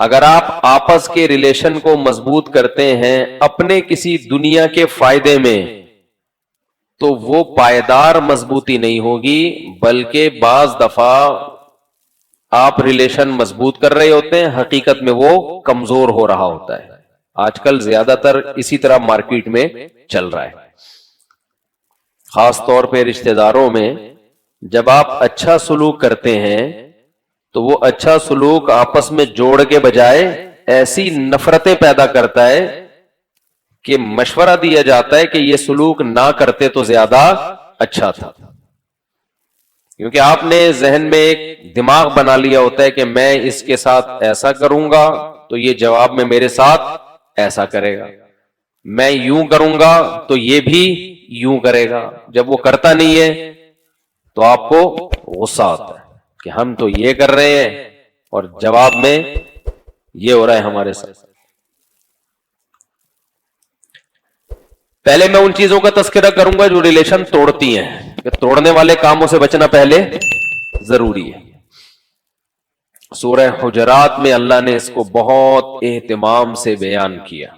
اگر آپ آپس کے ریلیشن کو مضبوط کرتے ہیں اپنے کسی دنیا کے فائدے میں تو وہ پائیدار مضبوطی نہیں ہوگی، بلکہ بعض دفعہ آپ ریلیشن مضبوط کر رہے ہوتے ہیں، حقیقت میں وہ کمزور ہو رہا ہوتا ہے۔ آج کل زیادہ تر اسی طرح مارکیٹ میں چل رہا ہے، خاص طور پہ رشتہ داروں میں۔ جب آپ اچھا سلوک کرتے ہیں تو وہ اچھا سلوک آپس میں جوڑ کے بجائے ایسی نفرتیں پیدا کرتا ہے کہ مشورہ دیا جاتا ہے کہ یہ سلوک نہ کرتے تو زیادہ اچھا تھا، کیونکہ آپ نے ذہن میں ایک دماغ بنا لیا ہوتا ہے کہ میں اس کے ساتھ ایسا کروں گا تو یہ جواب میں میرے ساتھ ایسا کرے گا، میں یوں کروں گا تو یہ بھی یوں کرے گا۔ جب وہ کرتا نہیں ہے تو آپ کو غصہ آتا ہے کہ ہم تو یہ کر رہے ہیں اور جواب میں یہ ہو رہا ہے ہمارے ساتھ۔ پہلے میں ان چیزوں کا تذکرہ کروں گا جو ریلیشن توڑتی ہیں، کہ توڑنے والے کاموں سے بچنا پہلے ضروری ہے۔ سورہ حجرات میں اللہ نے اس کو بہت اہتمام سے بیان کیا۔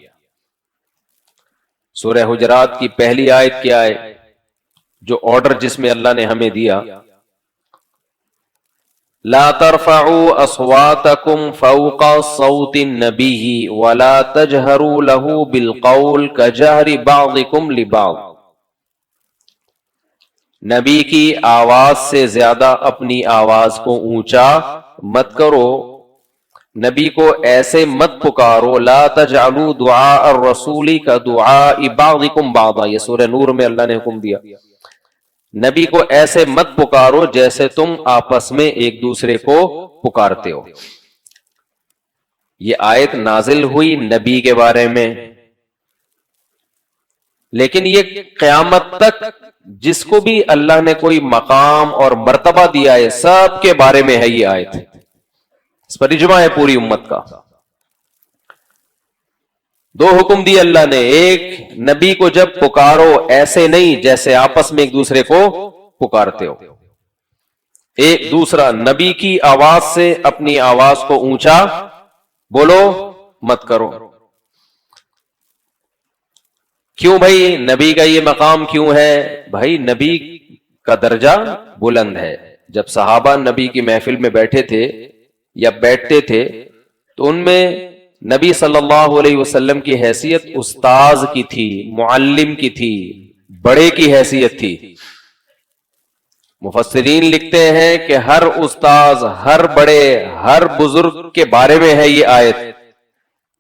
سورہ حجرات کی پہلی آیت کیا ہے؟ جو آرڈر جس میں اللہ نے ہمیں دیا، لا ترفعوا اصواتكم فوق صوت النبي ولا تجهروا له بالقول كجهر بعضكم لبعض، نبی کی آواز سے زیادہ اپنی آواز کو اونچا مت کرو، نبی کو ایسے مت پکارو، لا تجعلوا دعاء الرسول كدعاء بعضكم بعضا، یہ سورہ نور میں اللہ نے حکم دیا، نبی کو ایسے مت پکارو جیسے تم آپس میں ایک دوسرے کو پکارتے ہو۔ یہ آیت نازل ہوئی نبی کے بارے میں، لیکن یہ قیامت تک جس کو بھی اللہ نے کوئی مقام اور مرتبہ دیا ہے سب کے بارے میں ہے یہ آیت، اس پر اجماع ہے پوری امت کا۔ دو حکم دیے اللہ نے، ایک نبی کو جب پکارو ایسے نہیں جیسے آپس میں ایک دوسرے کو پکارتے ہو، ایک دوسرا نبی کی آواز سے اپنی آواز کو اونچا بولو مت کرو۔ کیوں بھائی نبی کا یہ مقام کیوں ہے؟ بھائی نبی کا درجہ بلند ہے۔ جب صحابہ نبی کی محفل میں بیٹھے تھے یا بیٹھتے تھے تو ان میں نبی صلی اللہ علیہ وسلم کی حیثیت استاذ کی تھی، معلم کی تھی، بڑے کی حیثیت تھی۔ مفسرین لکھتے ہیں کہ ہر استاذ، ہر بڑے، ہر بزرگ کے بارے میں ہے یہ آیت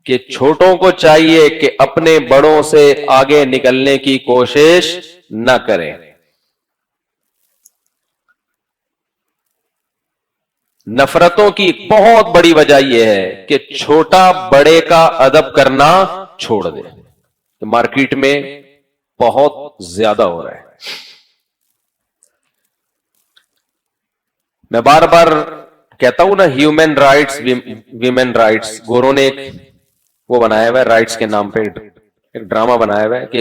کہ چھوٹوں کو چاہیے کہ اپنے بڑوں سے آگے نکلنے کی کوشش نہ کریں۔ نفرتوں کی بہت بڑی وجہ یہ ہے کہ چھوٹا بڑے کا ادب کرنا چھوڑ دے، مارکیٹ میں بہت زیادہ ہو رہا ہے۔ میں بار بار کہتا ہوں نا، ہیومن رائٹس، ویمن رائٹس، گوروں نے ایک وہ بنایا ہوا ہے رائٹس کے نام پہ ایک ڈرامہ بنایا ہوا ہے کہ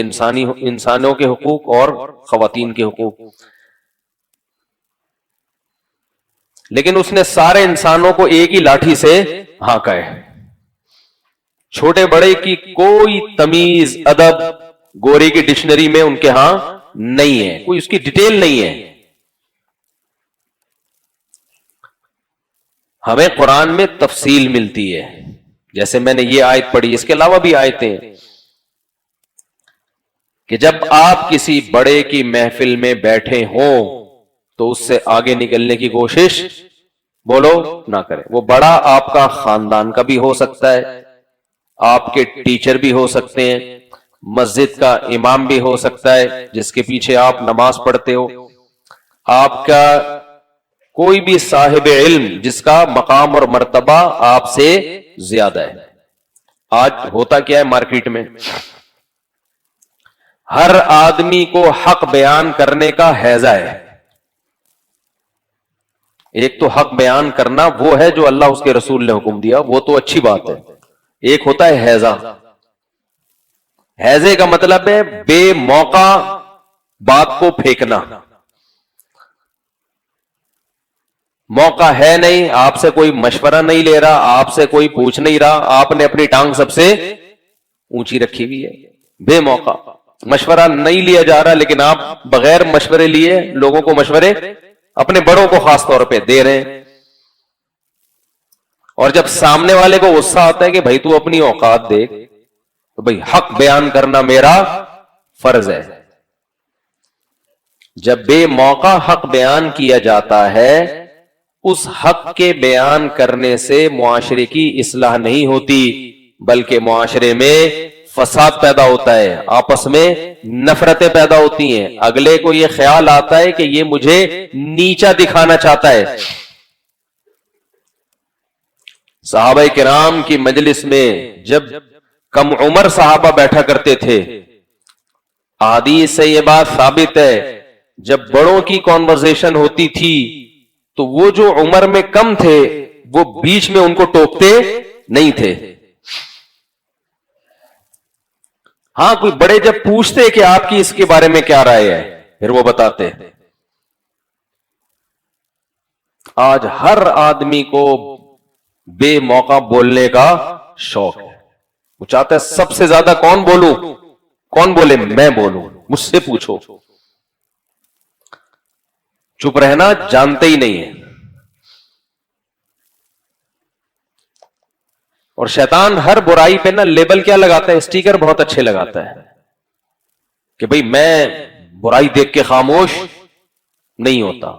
انسانوں کے حقوق اور خواتین کے حقوق، لیکن اس نے سارے انسانوں کو ایک ہی لاٹھی سے ہانکا ہے۔ چھوٹے بڑے کی کوئی تمیز، ادب گورے کی ڈکشنری میں ان کے ہاں نہیں ہے، کوئی اس کی ڈیٹیل نہیں ہے۔ ہمیں قرآن میں تفصیل ملتی ہے، جیسے میں نے یہ آیت پڑھی، اس کے علاوہ بھی آیتیں ہیں کہ جب آپ کسی بڑے کی محفل میں بیٹھے ہوں تو اس سے آگے نکلنے کی کوشش بولو نہ کریں۔ وہ بڑا آپ کا خاندان کا بھی ہو سکتا ہے، آپ کے ٹیچر بھی ہو سکتے ہیں، مسجد کا امام بھی ہو سکتا ہے جس کے پیچھے آپ نماز پڑھتے ہو، آپ کا کوئی بھی صاحب علم جس کا مقام اور مرتبہ آپ سے زیادہ ہے۔ آج ہوتا کیا ہے مارکیٹ میں، ہر آدمی کو حق بیان کرنے کا ہیضہ ہے۔ ایک تو حق بیان کرنا وہ ہے جو اللہ اس کے رسول نے حکم دیا، وہ تو اچھی بات ہے، ایک ہوتا ہے ہیضہ۔ ہیضے کا مطلب ہے بے موقع بات کو پھینکنا، موقع ہے نہیں, آپ سے کوئی مشورہ نہیں لے رہا, آپ سے کوئی پوچھ نہیں رہا, آپ نے اپنی ٹانگ سب سے اونچی رکھی ہوئی ہے, بے موقع مشورہ نہیں لیا جا رہا, لیکن آپ بغیر مشورے لیے لوگوں کو مشورے, اپنے بڑوں کو خاص طور پہ دے رہے ہیں. اور جب سامنے والے کو غصہ آتا ہے کہ بھائی تو اپنی اوقات دیکھ, تو بھائی حق بیان کرنا میرا فرض ہے. جب بے موقع حق بیان کیا جاتا ہے, اس حق کے بیان کرنے سے معاشرے کی اصلاح نہیں ہوتی, بلکہ معاشرے میں فساد پیدا ہوتا ہے, آپس میں نفرتیں پیدا ہوتی ہیں, اگلے کو یہ خیال آتا ہے کہ یہ مجھے نیچا دکھانا چاہتا ہے. صحابہ کرام کی مجلس میں جب کم عمر صحابہ بیٹھا کرتے تھے, احادیث سے یہ بات ثابت ہے, جب بڑوں کی کانورسیشن ہوتی تھی تو وہ جو عمر میں کم تھے وہ بیچ میں ان کو ٹوکتے نہیں تھے. ہاں کوئی بڑے جب پوچھتے کہ آپ کی اس کے بارے میں کیا رائے ہے, پھر وہ بتاتے. آج ہر آدمی کو بے موقع بولنے کا شوق ہے, وہ چاہتا ہے سب سے زیادہ کون بولوں, کون بولے, میں بولوں, مجھ سے پوچھو. چپ رہنا جانتے ہی نہیں ہے. اور شیطان ہر برائی پہ نا لیبل کیا لگاتا ہے, اسٹیکر بہت اچھے لگاتا ہے کہ بھئی میں برائی دیکھ کے خاموش نہیں ہوتا.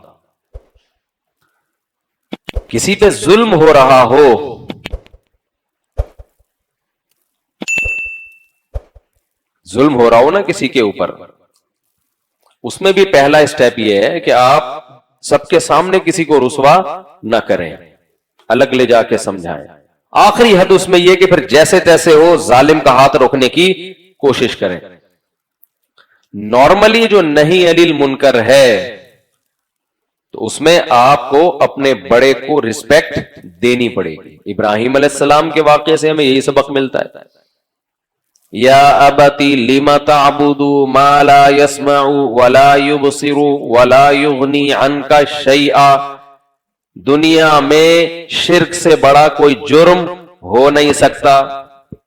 کسی پہ ظلم ہو رہا ہو, ظلم ہو رہا ہو نا کسی کے اوپر, اس میں بھی پہلا اسٹیپ یہ ہے کہ آپ سب کے سامنے کسی کو رسوا نہ کریں, الگ لے جا کے سمجھائیں. آخری حد اس میں یہ کہ پھر جیسے تیسے ہو ظالم کا ہاتھ روکنے کی کوشش کریں. نارملی جو نہیں علی المنکر ہے تو اس میں آپ کو اپنے بڑے کو رسپیکٹ دینی پڑے گی. ابراہیم علیہ السلام کے واقعے سے ہمیں یہی سبق ملتا ہے, یا ابتی لم تعبد ما لا يسمع ولا يبصر ولا يغني عنك شيئا. دنیا میں شرک سے بڑا کوئی جرم ہو نہیں سکتا,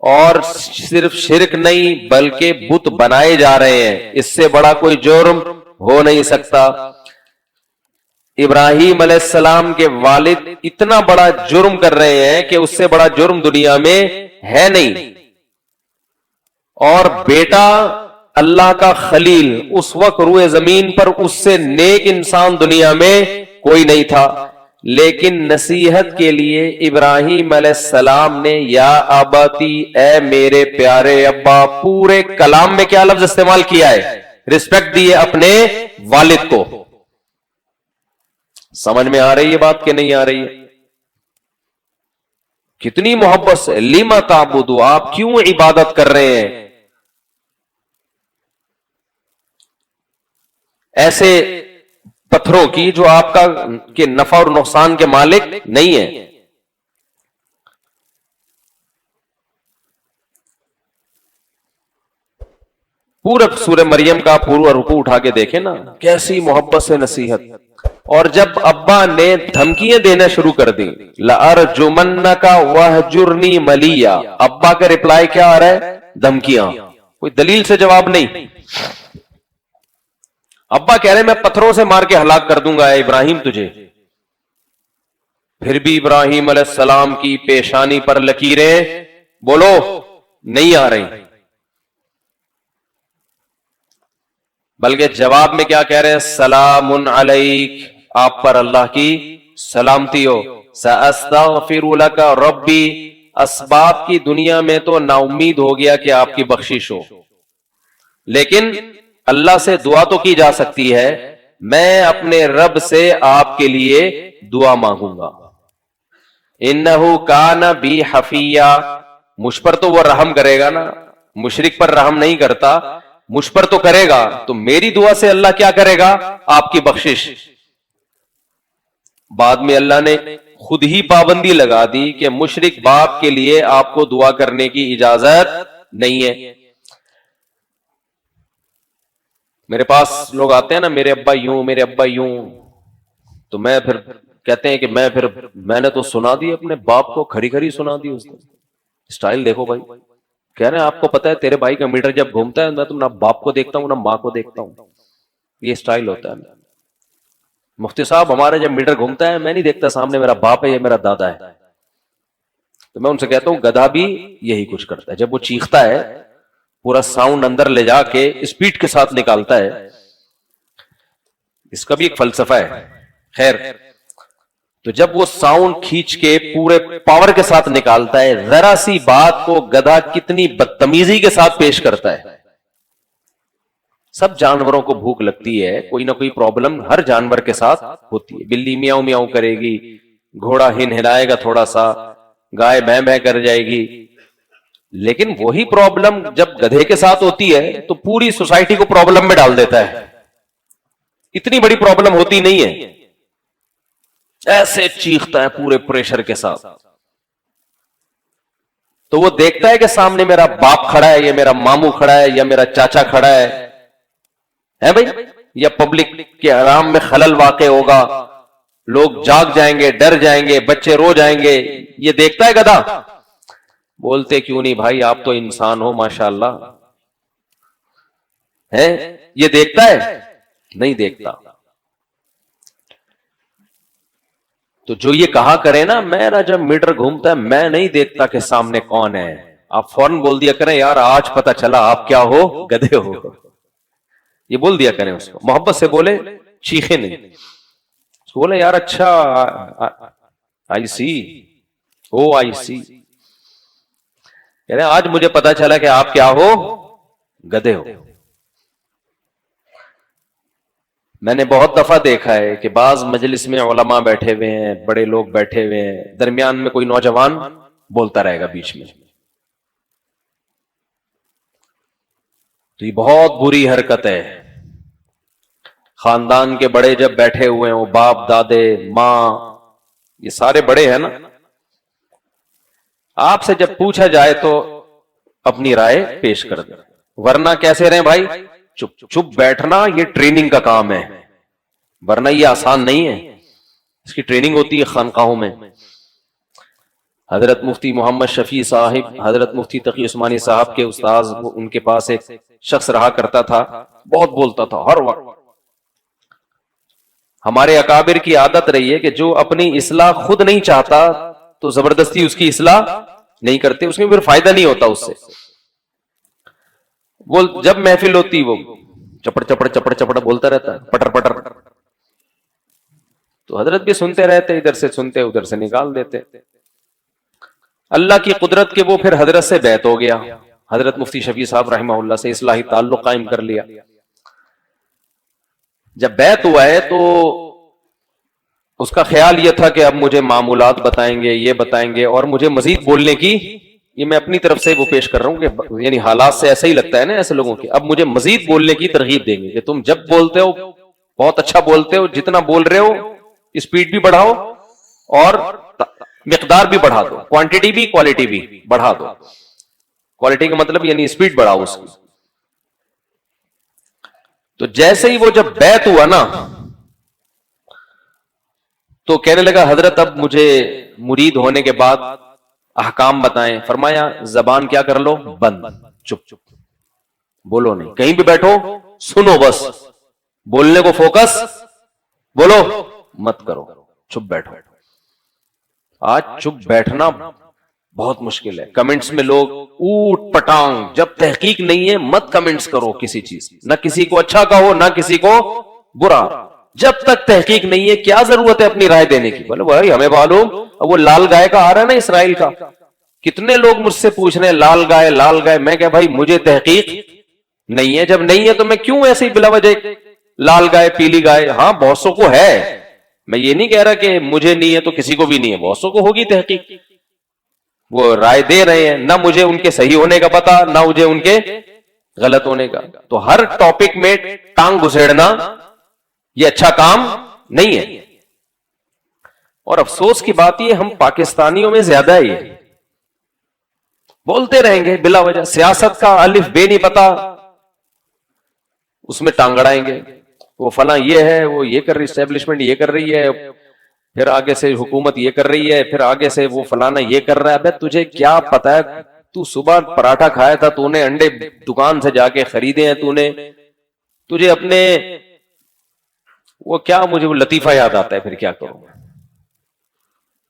اور صرف شرک نہیں بلکہ بت بنائے جا رہے ہیں, اس سے بڑا کوئی جرم ہو نہیں سکتا. ابراہیم علیہ السلام کے والد اتنا بڑا جرم کر رہے ہیں کہ اس سے بڑا جرم دنیا میں ہے نہیں, اور بیٹا اللہ کا خلیل اس وقت روئے زمین پر اس سے نیک انسان دنیا میں کوئی نہیں تھا, لیکن نصیحت کے لیے ابراہیم علیہ السلام نے یا اباتی, اے میرے پیارے ابا, پورے کلام میں کیا لفظ استعمال کیا ہے, رسپیکٹ دیے اپنے والد کو. سمجھ میں آ رہی ہے بات کہ نہیں آ رہی ہے؟ کتنی محبت سے, لم تعبدوا, آپ کیوں عبادت کر رہے ہیں ایسے پتھروں کی جو آپ کا کے نفع اور نقصان کے مالک نہیں ہے. پورا سورہ مریم کا پورا رکوع اٹھا کے دیکھیں نا, کیسی محبت سے نصیحت. اور جب ابا نے دھمکیاں دینا شروع کر دی, لَأَرْجُمَنَّكَ وَهْجُرْنِي مَلِيًّا, ابا کا ریپلائی کیا آ رہا ہے, دھمکیاں, کوئی دلیل سے جواب نہیں. ابا کہہ رہے میں پتھروں سے مار کے ہلاک کر دوں گا اے ابراہیم تجھے. پھر بھی ابراہیم علیہ السلام کی پیشانی پر لکیریں بولو نہیں آ رہی, بلکہ جواب میں کیا کہہ رہے ہیں, سلام علیک, آپ پر اللہ کی سلامتی ہو. سأستغفر لک ربی, اسباب کی دنیا میں تو نا امید ہو گیا کہ آپ کی بخشش ہو, لیکن اللہ سے دعا تو کی جا سکتی ہے, میں اپنے رب سے آپ کے لیے دعا مانگوں گا. انہ کان بی حفیہ, مجھ پر تو وہ رحم کرے گا نا, مشرک پر رحم نہیں کرتا, مجھ پر تو کرے گا, تو میری دعا سے اللہ کیا کرے گا, آپ کی بخشش. بعد میں اللہ نے خود ہی پابندی لگا دی کہ مشرک باپ کے لیے آپ کو دعا کرنے کی اجازت نہیں ہے. میرے پاس لوگ آتے ہیں نا, میرے ابا یوں, میرے ابا یوں, تو میں پھر کہتے ہیں کہ میں نے تو سنا دی اپنے باپ کو، کھری کھری سنا دی اس نے. اسٹائل دیکھو بھائی. کہہ رہے ہیں آپ کو پتا ہے تیرے بھائی کا میٹر جب گھومتا ہے میں تو نہ باپ کو دیکھتا ہوں نہ ماں کو دیکھتا ہوں. یہ اسٹائل ہوتا ہے. مفتی صاحب ہمارا جب میٹر گھومتا ہے میں نہیں دیکھتا سامنے میرا باپ ہے یا میرا دادا ہے. تو میں ان سے کہتا ہوں گدھا بھی یہی کچھ کرتا ہے. جب وہ چیختا ہے پورا ساؤنڈ اندر لے جا کے اسپیڈ کے ساتھ نکالتا ہے. اس کا بھی ایک فلسفہ ہے. خیر، تو جب وہ ساؤنڈ کھینچ کے پورے پاور کے ساتھ نکالتا ہے، ذرا سی بات کو گدھا کتنی بدتمیزی کے ساتھ پیش کرتا ہے. سب جانوروں کو بھوک لگتی ہے، کوئی نہ کوئی پرابلم ہر جانور کے ساتھ ہوتی ہے. بلی میاؤں میاؤں کرے گی، گھوڑا ہلائے گا تھوڑا سا، گائے بھیں بھیں کر جائے گی. لیکن وہی پرابلم جب گدھے کے ساتھ ہوتی ہے تو پوری سوسائٹی کو پرابلم میں ڈال دیتا ہے. اتنی بڑی پرابلم ہوتی نہیں ہے، ایسے چیختا ہے پورے پریشر کے ساتھ. تو وہ دیکھتا ہے کہ سامنے میرا باپ کھڑا ہے یا میرا ماموں کھڑا ہے یا میرا چاچا کھڑا ہے بھائی، یا پبلک کے آرام میں خلل واقع ہوگا، لوگ جاگ جائیں گے، ڈر جائیں گے، بچے رو جائیں گے. یہ دیکھتا ہے گدھا. بولتے کیوں نہیں بھائی، آپ تو انسان ہو ماشاءاللہ. ہے یہ دیکھتا ہے؟ نہیں دیکھتا. تو جو یہ کہا کرے نا میرا جب میٹر گھومتا ہے میں نہیں دیکھتا کہ سامنے کون ہے، آپ فوراً بول دیا کریں یار آج پتہ چلا آپ کیا ہو، گدھے ہو. یہ بول دیا کریں اس کو، محبت سے بولے، چیخے نہیں. اس کو بولے یار اچھا آئی سی، او آئی سی، کہہ رہے آج مجھے پتا چلا کہ آپ کیا ہو، گدھے ہو. میں نے بہت دفعہ دیکھا ہے کہ بعض مجلس میں علماء بیٹھے ہوئے ہیں، بڑے لوگ بیٹھے ہوئے ہیں، درمیان میں کوئی نوجوان بولتا رہے گا بیچ میں. تو یہ بہت بری حرکت ہے. خاندان کے بڑے جب بیٹھے ہوئے ہیں، وہ باپ دادے ماں یہ سارے بڑے ہیں نا، آپ سے جب پوچھا جائے تو اپنی رائے پیش کر دیں، ورنہ کیسے رہیں بھائی، چپ چپ بیٹھنا یہ ٹریننگ کا کام ہے، ورنہ یہ آسان نہیں ہے. اس کی ٹریننگ ہوتی ہے خانقاہوں میں. حضرت مفتی محمد شفیع صاحب، حضرت مفتی تقی عثمانی صاحب کے استاذ، ان کے پاس ایک شخص رہا کرتا تھا، بہت بولتا تھا ہر وقت. ہمارے اکابر کی عادت رہی ہے کہ جو اپنی اصلاح خود نہیں چاہتا تو زبردستی اس کی اصلاح نہیں کرتے، اس میں پھر فائدہ نہیں ہوتا اس سے. وہ جب محفل ہوتی وہ چپڑ چپڑ چپڑ چپڑ بولتا رہتا ہے، پٹر پٹر. تو حضرت بھی سنتے رہتے، ادھر سے سنتے ادھر سے نکال دیتے. اللہ کی قدرت کے وہ پھر حضرت سے بیعت ہو گیا، حضرت مفتی شفیع صاحب رحمہ اللہ سے اصلاحی تعلق قائم کر لیا. جب بیعت ہوا ہے تو اس کا خیال یہ تھا کہ اب مجھے معمولات بتائیں گے، یہ بتائیں گے، اور مجھے مزید بولنے کی، یہ میں اپنی طرف سے وہ پیش کر رہا ہوں کہ یعنی حالات سے ایسا ہی لگتا ہے نا ایسے لوگوں کی، اب مجھے مزید بولنے کی ترغیب دیں گے کہ تم جب بولتے ہو بہت اچھا بولتے ہو، جتنا بول رہے ہو اسپیڈ بھی بڑھاؤ اور مقدار بھی بڑھا دو، کوانٹٹی بھی کوالٹی بھی بڑھا دو. کوالٹی کا مطلب یعنی اسپیڈ بڑھاؤ اس کی. تو جیسے ہی وہ جب بیعت ہوا نا تو کہنے لگا حضرت اب مجھے مرید ہونے کے بعد احکام بتائیں. فرمایا زبان کیا کر لو، بند، چپ چپ بولو نہیں، کہیں بھی بیٹھو سنو، بس بولنے کو فوکس، بولو مت کرو، چپ بیٹھو. آج چپ بیٹھنا بہت مشکل ہے. کمنٹس میں لوگ اوٹ پٹانگ، جب تحقیق نہیں ہے مت کمنٹس کرو کسی چیز، نہ کسی کو اچھا کہو نہ کسی کو برا. جب تک تحقیق نہیں ہے کیا ضرورت ہے اپنی رائے دینے کی. بولے بھائی ہمیں معلوم، وہ لال گائے کا آ رہا ہے نا اسرائیل کا، کتنے لوگ مجھ سے پوچھ رہے ہیں لال گائے لال گائے. میں کہ بھائی مجھے تحقیق نہیں ہے، جب نہیں ہے تو میں کیوں ایسے ہی بلا وجہ لال گائے پیلی گائے. ہاں بہت سو کو ہے، میں یہ نہیں کہہ رہا کہ مجھے نہیں ہے تو کسی کو بھی نہیں ہے، بہت سو کو ہوگی تحقیق، وہ رائے دے رہے ہیں، نہ مجھے ان کے صحیح ہونے کا پتا نہ مجھے ان کے غلط ہونے کا. تو ہر ٹاپک میں ٹانگ گھسیڑنا یہ اچھا کام نہیں ہے. اور افسوس کی بات یہ ہم پاکستانیوں میں زیادہ ہے، یہ بولتے رہیں گے بلا وجہ. سیاست کا الف بے نہیں پتا، اس میں ٹانگ اڑائیں گے، وہ فلاں یہ ہے، وہ یہ کر رہی اسٹیبلشمنٹ، یہ کر رہی ہے، پھر آگے سے حکومت یہ کر رہی ہے, پھر آگے سے وہ فلانا یہ کر رہا ہے. ابے تجھے کیا پتا ہے, تو صبح پراٹھا کھایا تھا, تو نے انڈے دکان سے جا کے خریدے ہیں, تو نے تجھے اپنے وہ کیا, مجھے وہ لطیفہ یاد آتا ہے, پھر کیا کروں.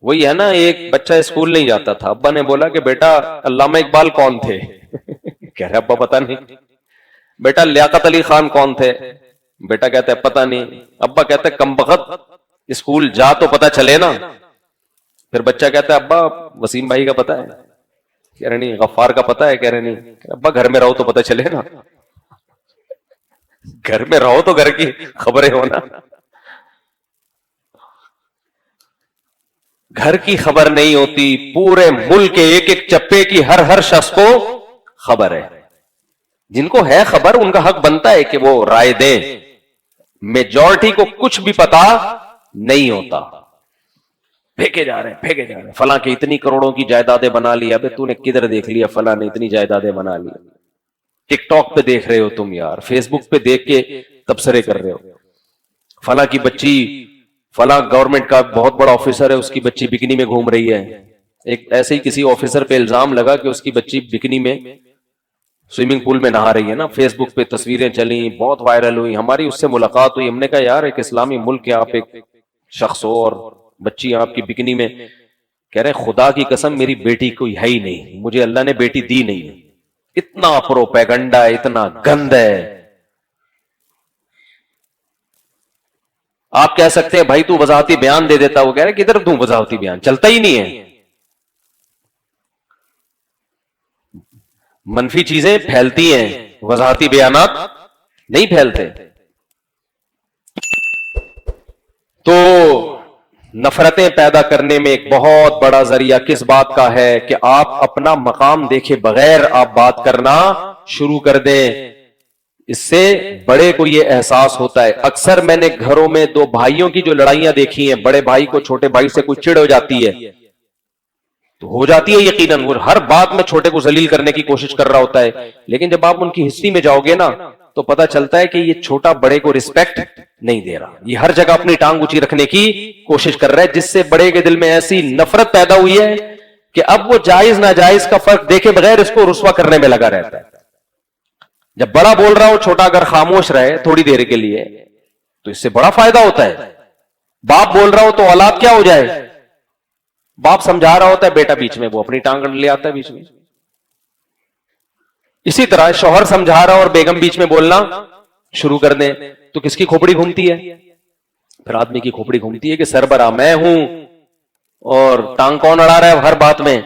وہی ہے نا, ایک بچہ اسکول نہیں جاتا تھا, ابا نے بولا کہ بیٹا علامہ اقبال کون تھے؟ کہہ رہا ابا پتہ نہیں. بیٹا لیاقت علی خان کون تھے؟ بیٹا کہتا ہے پتہ نہیں. ابا کہتا ہے کم بخت اسکول جا تو پتہ چلے نا. پھر بچہ کہتا ہے ابا وسیم بھائی کا پتہ ہے؟ کہہ رہے نہیں. غفار کا پتہ ہے؟ کہہ رہے نہیں. ابا گھر میں رہو تو پتہ چلے نا. گھر میں رہو تو گھر کی خبریں ہونا. گھر کی خبر نہیں ہوتی, پورے ملک کے ایک ایک چپے کی ہر شخص کو خبر ہے. جن کو ہے خبر ان کا حق بنتا ہے کہ وہ رائے دیں. میجورٹی کو کچھ بھی پتا نہیں ہوتا, پھینکے جا رہے ہیں فلاں کے اتنی کروڑوں کی جائیدادیں بنا لی. ابے تو نے کدھر دیکھ لیا فلاں نے اتنی جائیدادیں بنا لی؟ ٹک ٹاک پہ دیکھ رہے ہو تم یار, فیس بک پہ دیکھ کے تبصرے کر رہے ہو. فلاں کی بچی, فلاں گورنمنٹ کا بہت بڑا آفیسر ہے, اس کی بچی بکنی میں گھوم رہی ہے. ایک ایسے ہی کسی آفیسر پہ الزام لگا کہ اس کی بچی بکنی میں سوئمنگ پول میں نہا رہی ہے نا. فیس بک پہ تصویریں چلیں, بہت وائرل ہوئی. ہماری اس سے ملاقات ہوئی, ہم نے کہا یار ایک اسلامی ملک کے آپ ایک شخص ہو اور بچی آپ کی بکنی میں. کہہ رہے خدا کی قسم میری بیٹی کوئی ہے ہی نہیں, مجھے اللہ نے بیٹی دی نہیں. اتنا پروپیگنڈا, اتنا گند ہے. آپ کہہ سکتے ہیں بھائی تو وضاحتی بیان دے دیتا. وہ کہہ رہے کدھر دوں وضاحتی بیان, چلتا ہی نہیں ہے. منفی چیزیں پھیلتی ہیں, وضاحتی بیانات نہیں پھیلتے. تو نفرتیں پیدا کرنے میں ایک بہت بڑا ذریعہ کس بات کا ہے کہ آپ اپنا مقام دیکھے بغیر آپ بات کرنا شروع کر دیں. اس سے بڑے کو یہ احساس ہوتا ہے. اکثر میں نے گھروں میں دو بھائیوں کی جو لڑائیاں دیکھی ہیں, بڑے بھائی کو چھوٹے بھائی سے کوئی چڑ ہو جاتی ہے تو ہو جاتی ہے یقیناً, وہ ہر بات میں چھوٹے کو ذلیل کرنے کی کوشش کر رہا ہوتا ہے. لیکن جب آپ ان کی ہسٹری میں جاؤ گے نا تو پتا چلتا ہے کہ یہ چھوٹا بڑے کو رسپیکٹ نہیں دے رہا, یہ ہر جگہ اپنی ٹانگ اونچی رکھنے کی کوشش کر رہا ہے, جس سے بڑے کے دل میں ایسی نفرت پیدا ہوئی ہے کہ اب وہ جائز ناجائز کا فرق دیکھے بغیر اس کو رسوا کرنے میں لگا رہتا ہے. جب بڑا بول رہا ہو چھوٹا اگر خاموش رہے تھوڑی دیر کے لیے تو اس سے بڑا فائدہ ہوتا ہے. باپ بول رہا ہو تو اولاد کیا ہو جائے, باپ سمجھا رہا ہوتا ہے, بیٹا بیچ میں وہ اپنی ٹانگ لے آتا ہے بیچ میں. اسی طرح شوہر سمجھا رہا اور بیگم بیچ میں بولنا شروع کر دیں تو کس کی کھوپڑی گھومتی ہے؟ پھر آدمی کی کھوپڑی گھومتی ہے کہ سربراہ میں ہوں اور ٹانگ کون اڑا رہا ہے ہر بات میں.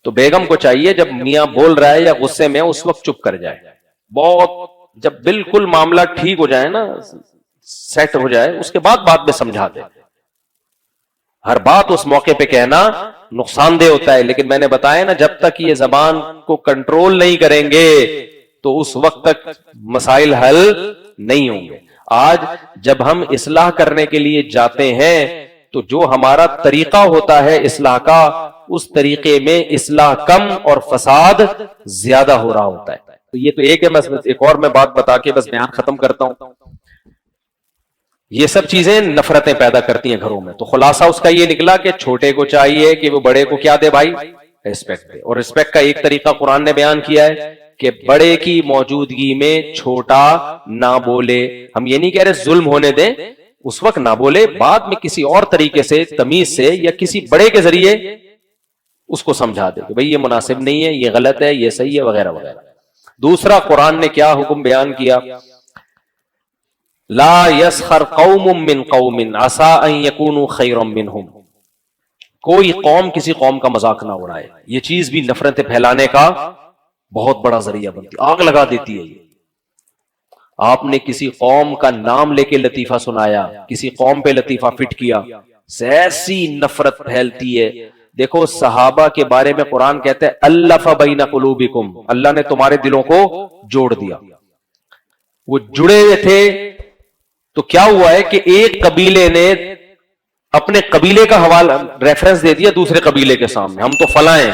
تو بیگم کو چاہیے جب میاں بول رہا ہے یا غصے میں اس وقت چپ کر جائے. بہت جب بالکل معاملہ ٹھیک ہو جائے نا, سیٹ ہو جائے, اس کے بعد میں سمجھا دے. ہر بات اس موقع پہ کہنا نقصان دہ ہوتا ہے. لیکن میں نے بتایا نا جب تک یہ زبان کو کنٹرول نہیں کریں گے تو اس وقت تک مسائل حل نہیں ہوں گے. آج جب ہم اصلاح کرنے کے لیے جاتے ہیں تو جو ہمارا طریقہ ہوتا ہے اصلاح کا, اس طریقے میں اصلاح کم اور فساد زیادہ ہو رہا ہوتا ہے. تو یہ تو ایک ہے. بس ایک اور میں بات بتا کے بس بیان ختم کرتا ہوں. یہ سب چیزیں نفرتیں پیدا کرتی ہیں گھروں میں. تو خلاصہ اس کا یہ نکلا کہ چھوٹے کو چاہیے کہ وہ بڑے کو کیا دے بھائی, ریسپیکٹ دے. اور ریسپیکٹ کا ایک طریقہ قرآن نے بیان کیا ہے کہ بڑے کی موجودگی میں چھوٹا نہ بولے. ہم یہ نہیں کہہ رہے ظلم ہونے دیں, اس وقت نہ بولے, بعد میں کسی اور طریقے سے تمیز سے یا کسی بڑے کے ذریعے اس کو سمجھا دے کہ بھئی یہ مناسب نہیں ہے, یہ غلط ہے, یہ صحیح ہے وغیرہ وغیرہ. دوسرا قرآن نے کیا حکم بیان کیا, لا یسخر قوم من قوم عسى ان يكونوا خيرا منهم. کوئی قوم کسی قوم کا مذاق نہ اڑائے. یہ چیز بھی نفرتیں پھیلانے کا بہت بڑا ذریعہ بنتی, آگ لگا دیتی ہے. یہ آپ نے کسی قوم کا نام لے کے لطیفہ سنایا, کسی قوم پہ لطیفہ فٹ کیا, ایسی نفرت پھیلتی ہے. دیکھو صحابہ کے بارے میں قرآن کہتا ہے الف بین قلوبکم, اللہ نے تمہارے دلوں کو جوڑ دیا. وہ جڑے ہوئے تھے تو کیا ہوا ہے کہ ایک قبیلے نے اپنے قبیلے کا حوالہ ریفرنس دے دیا دوسرے قبیلے کے سامنے, ہم تو فلاں ہیں.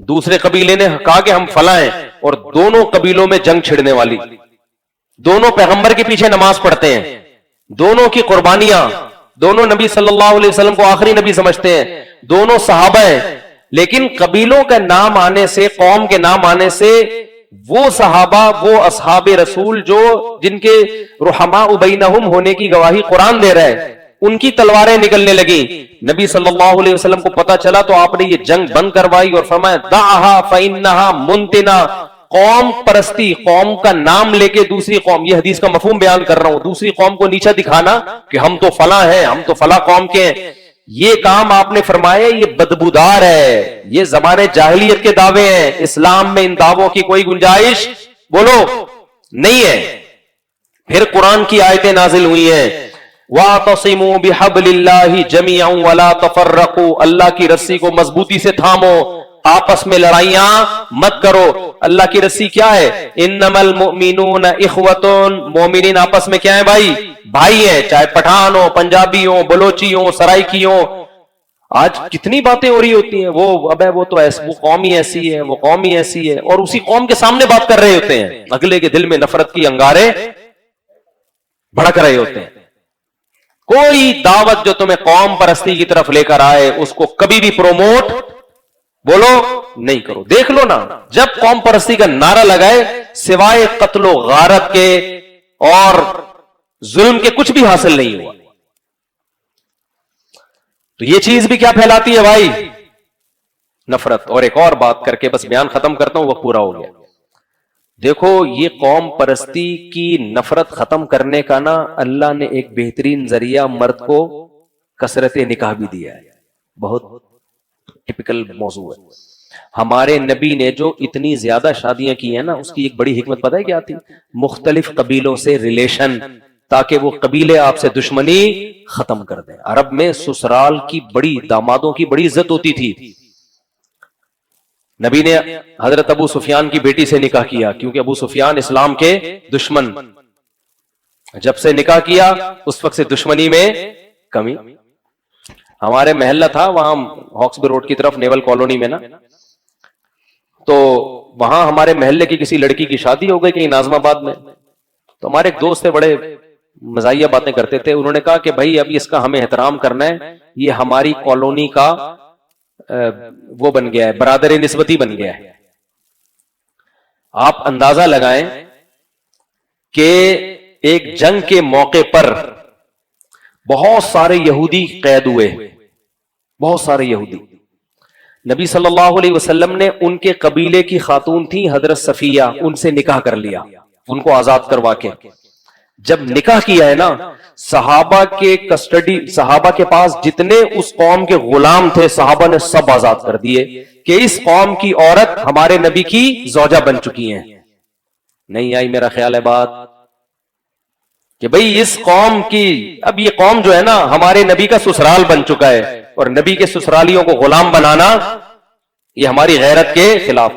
دوسرے قبیلے نے کہا کہ ہم فلاں ہیں, اور دونوں قبیلوں میں جنگ چھڑنے والی, دونوں پیغمبر کے پیچھے نماز پڑھتے ہیں, دونوں کی قربانیاں دونوں نبی صلی اللہ علیہ وسلم کو آخری نبی سمجھتے ہیں, دونوں صحابہ ہیں, لیکن قبیلوں کا نام آنے سے, قوم کے نام آنے سے وہ صحابہ, وہ اصحاب رسول جو جن کے رحماء بینہم ہونے کی گواہی قرآن دے رہا ہے, ان کی تلواریں نکلنے لگیں. نبی صلی اللہ علیہ وسلم کو پتا چلا تو آپ نے یہ جنگ بند کروائی اور فرمایا دعھا فانھا منتنا, قوم پرستی, قوم کا نام لے کے دوسری قوم, یہ حدیث کا مفہوم بیان کر رہا ہوں, دوسری قوم کو نیچا دکھانا کہ ہم تو فلاں ہیں, ہم تو فلاں قوم کے ہیں, یہ کام آپ نے فرمایا یہ بدبودار ہے, یہ زمانے جاہلیت کے دعوے ہیں, اسلام میں ان دعووں کی کوئی گنجائش بولو نہیں ہے. پھر قرآن کی آیتیں نازل ہوئی ہیں, وَاعْتَصِمُوا بِحَبْلِ اللَّهِ جَمِيعًا وَلَا تَفَرَّقُوا, اللہ کی رسی کو مضبوطی سے تھامو, آپس میں لڑائیاں مت کرو. اللہ کی رسی کیا ہے؟ انما المؤمنون اخوۃ, مومنین آپس میں کیا ہے بھائی؟ بھائی ہیں, چاہے پٹھان ہو, پنجابی ہو, بلوچی ہو, سرائکی ہو. آج کتنی باتیں ہو رہی ہوتی ہیں, وہ ابے وہ تو وہ قوم ہی ایسی ہے, وہ قوم ہی ایسی ہے, اور اسی قوم کے سامنے بات کر رہے ہوتے ہیں, اگلے کے دل میں نفرت کی انگارے بھڑک رہے ہوتے ہیں. کوئی دعوت جو تمہیں قوم پرستی کی طرف لے کر آئے اس کو کبھی بھی پروموٹ بولو نہیں کرو. دیکھ لو نا, جب قوم پرستی کا نعرہ لگائے سوائے قتل و غارت کے اور ظلم کے کچھ بھی حاصل نہیں ہوا. تو یہ چیز بھی کیا پھیلاتی ہے بھائی؟ نفرت. اور ایک اور بات کر کے بس بیان ختم کرتا ہوں, وقت پورا ہو گیا. دیکھو یہ قوم پرستی کی نفرت ختم کرنے کا نا اللہ نے ایک بہترین ذریعہ مرد کو کثرت نکاح بھی دیا ہے. بہت ٹپیکل موضوع ہے. ہمارے نبی نے جو اتنی زیادہ شادیاں کی ہیں نا, اس کی ایک بڑی حکمت پتہ ہے کیا تھی؟ مختلف قبیلوں سے ریلیشن, تاکہ وہ قبیلے آپ سے دشمنی ختم کر دیں. عرب میں سسرال کی بڑی, دامادوں کی بڑی عزت ہوتی تھی. نبی نے حضرت ابو سفیان کی بیٹی سے نکاح کیا, کیونکہ ابو سفیان اسلام کے دشمن, جب سے نکاح کیا اس وقت سے دشمنی میں کمی. ہمارے محلہ تھا وہاں ہاکسبی روڈ کی طرف نیول کالونی میں نا, تو وہاں ہمارے محلے کی کسی لڑکی کی شادی ہو گئی کہیں ناظم آباد میں. تو ہمارے ایک دوست تھے, بڑے مزاحیہ باتیں کرتے تھے. انہوں نے کہا کہ بھائی اب اس کا ہمیں احترام کرنا ہے, یہ ہماری کالونی کا وہ بن گیا ہے, برادر نسبتی بن گیا ہے. آپ اندازہ لگائیں کہ ایک جنگ کے موقع پر بہت سارے یہودی قید ہوئے, بہت سارے یہودی. نبی صلی اللہ علیہ وسلم نے ان کے قبیلے کی خاتون تھی حضرت صفیہ, ان سے نکاح کر لیا, ان کو آزاد کروا کے. جب نکاح کیا ہے نا, صحابہ کے کسٹڈی, صحابہ کے پاس جتنے اس قوم کے غلام تھے صحابہ نے سب آزاد کر دیے کہ اس قوم کی عورت ہمارے نبی کی زوجہ بن چکی ہیں. نہیں آئی میرا خیال ہے بات کہ بھئی اس قوم کی, اب یہ قوم جو ہے نا ہمارے نبی کا سسرال بن چکا ہے, اور نبی کے سسرالیوں کو غلام بنانا یہ ہماری غیرت کے خلاف.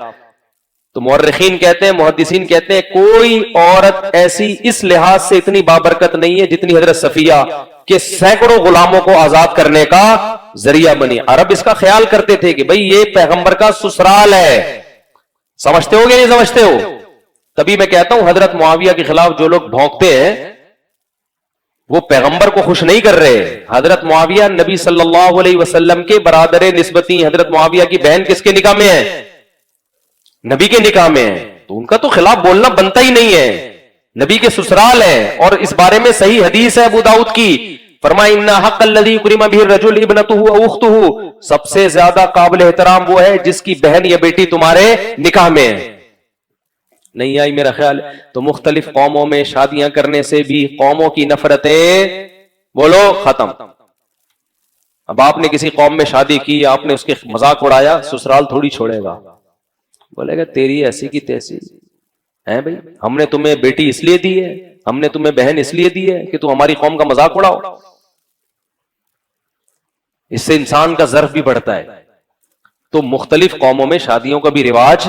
تو مورخین کہتے ہیں, محدثین کہتے ہیں, کوئی عورت ایسی اس لحاظ سے اتنی بابرکت نہیں ہے جتنی حضرت صفیہ, کہ سینکڑوں غلاموں کو آزاد کرنے کا ذریعہ بنی. عرب اس کا خیال کرتے تھے کہ بھئی یہ پیغمبر کا سسرال ہے. سمجھتے ہو گے نہیں سمجھتے ہو؟ تبھی میں کہتا ہوں حضرت معاویہ کے خلاف جو لوگ بھونکتے ہیں وہ پیغمبر کو خوش نہیں کر رہے. حضرت معاویہ نبی صلی اللہ علیہ وسلم کے برادر نسبتی. حضرت معاویہ کی بہن کس کے نکاح میں ہے؟ نبی کے نکاح میں ہے. تو ان کا تو خلاف بولنا بنتا ہی نہیں ہے, نبی کے سسرال ہے. اور اس بارے میں صحیح حدیث ہے ابو داؤد کی, فرمایا ان حق الذی کرم به الرجل ابنته او اخته, سب سے زیادہ قابل احترام وہ ہے جس کی بہن یا بیٹی تمہارے نکاح میں ہے. نہیں آئی میرا خیال. تو مختلف قوموں میں شادیاں کرنے سے بھی قوموں کی نفرتیں بولو ختم. اب آپ نے کسی قوم میں شادی کی, آپ نے اس کے مذاق اڑایا, سسرال تھوڑی چھوڑے گا, بولے گا تیری ایسی کی تیسی ہے بھائی, ہم نے تمہیں بیٹی اس لیے دی ہے, ہم نے تمہیں بہن اس لیے دی ہے کہ تم ہماری قوم کا مذاق اڑاؤ. اس سے انسان کا ظرف بھی بڑھتا ہے. تو مختلف قوموں میں شادیوں کا بھی رواج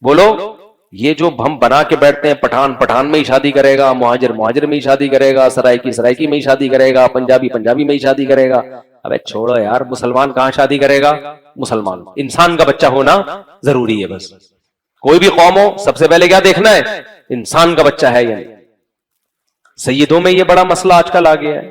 بولو, یہ جو ہم بنا کے بیٹھتے ہیں, پٹھان پٹھان میں ہی شادی کرے گا, مہاجر مہاجر میں ہی شادی کرے گا, سرائکی سرائکی میں ہی شادی کرے گا, پنجابی پنجابی میں ہی شادی کرے گا. ابے چھوڑو یار, مسلمان کہاں شادی کرے گا؟ مسلمان انسان کا بچہ ہونا ضروری ہے. بس کوئی بھی قوم ہو سب سے پہلے کیا دیکھنا ہے؟ انسان کا بچہ ہے یا نہیں. سیدوں میں یہ بڑا مسئلہ آج کل آ گیا ہے.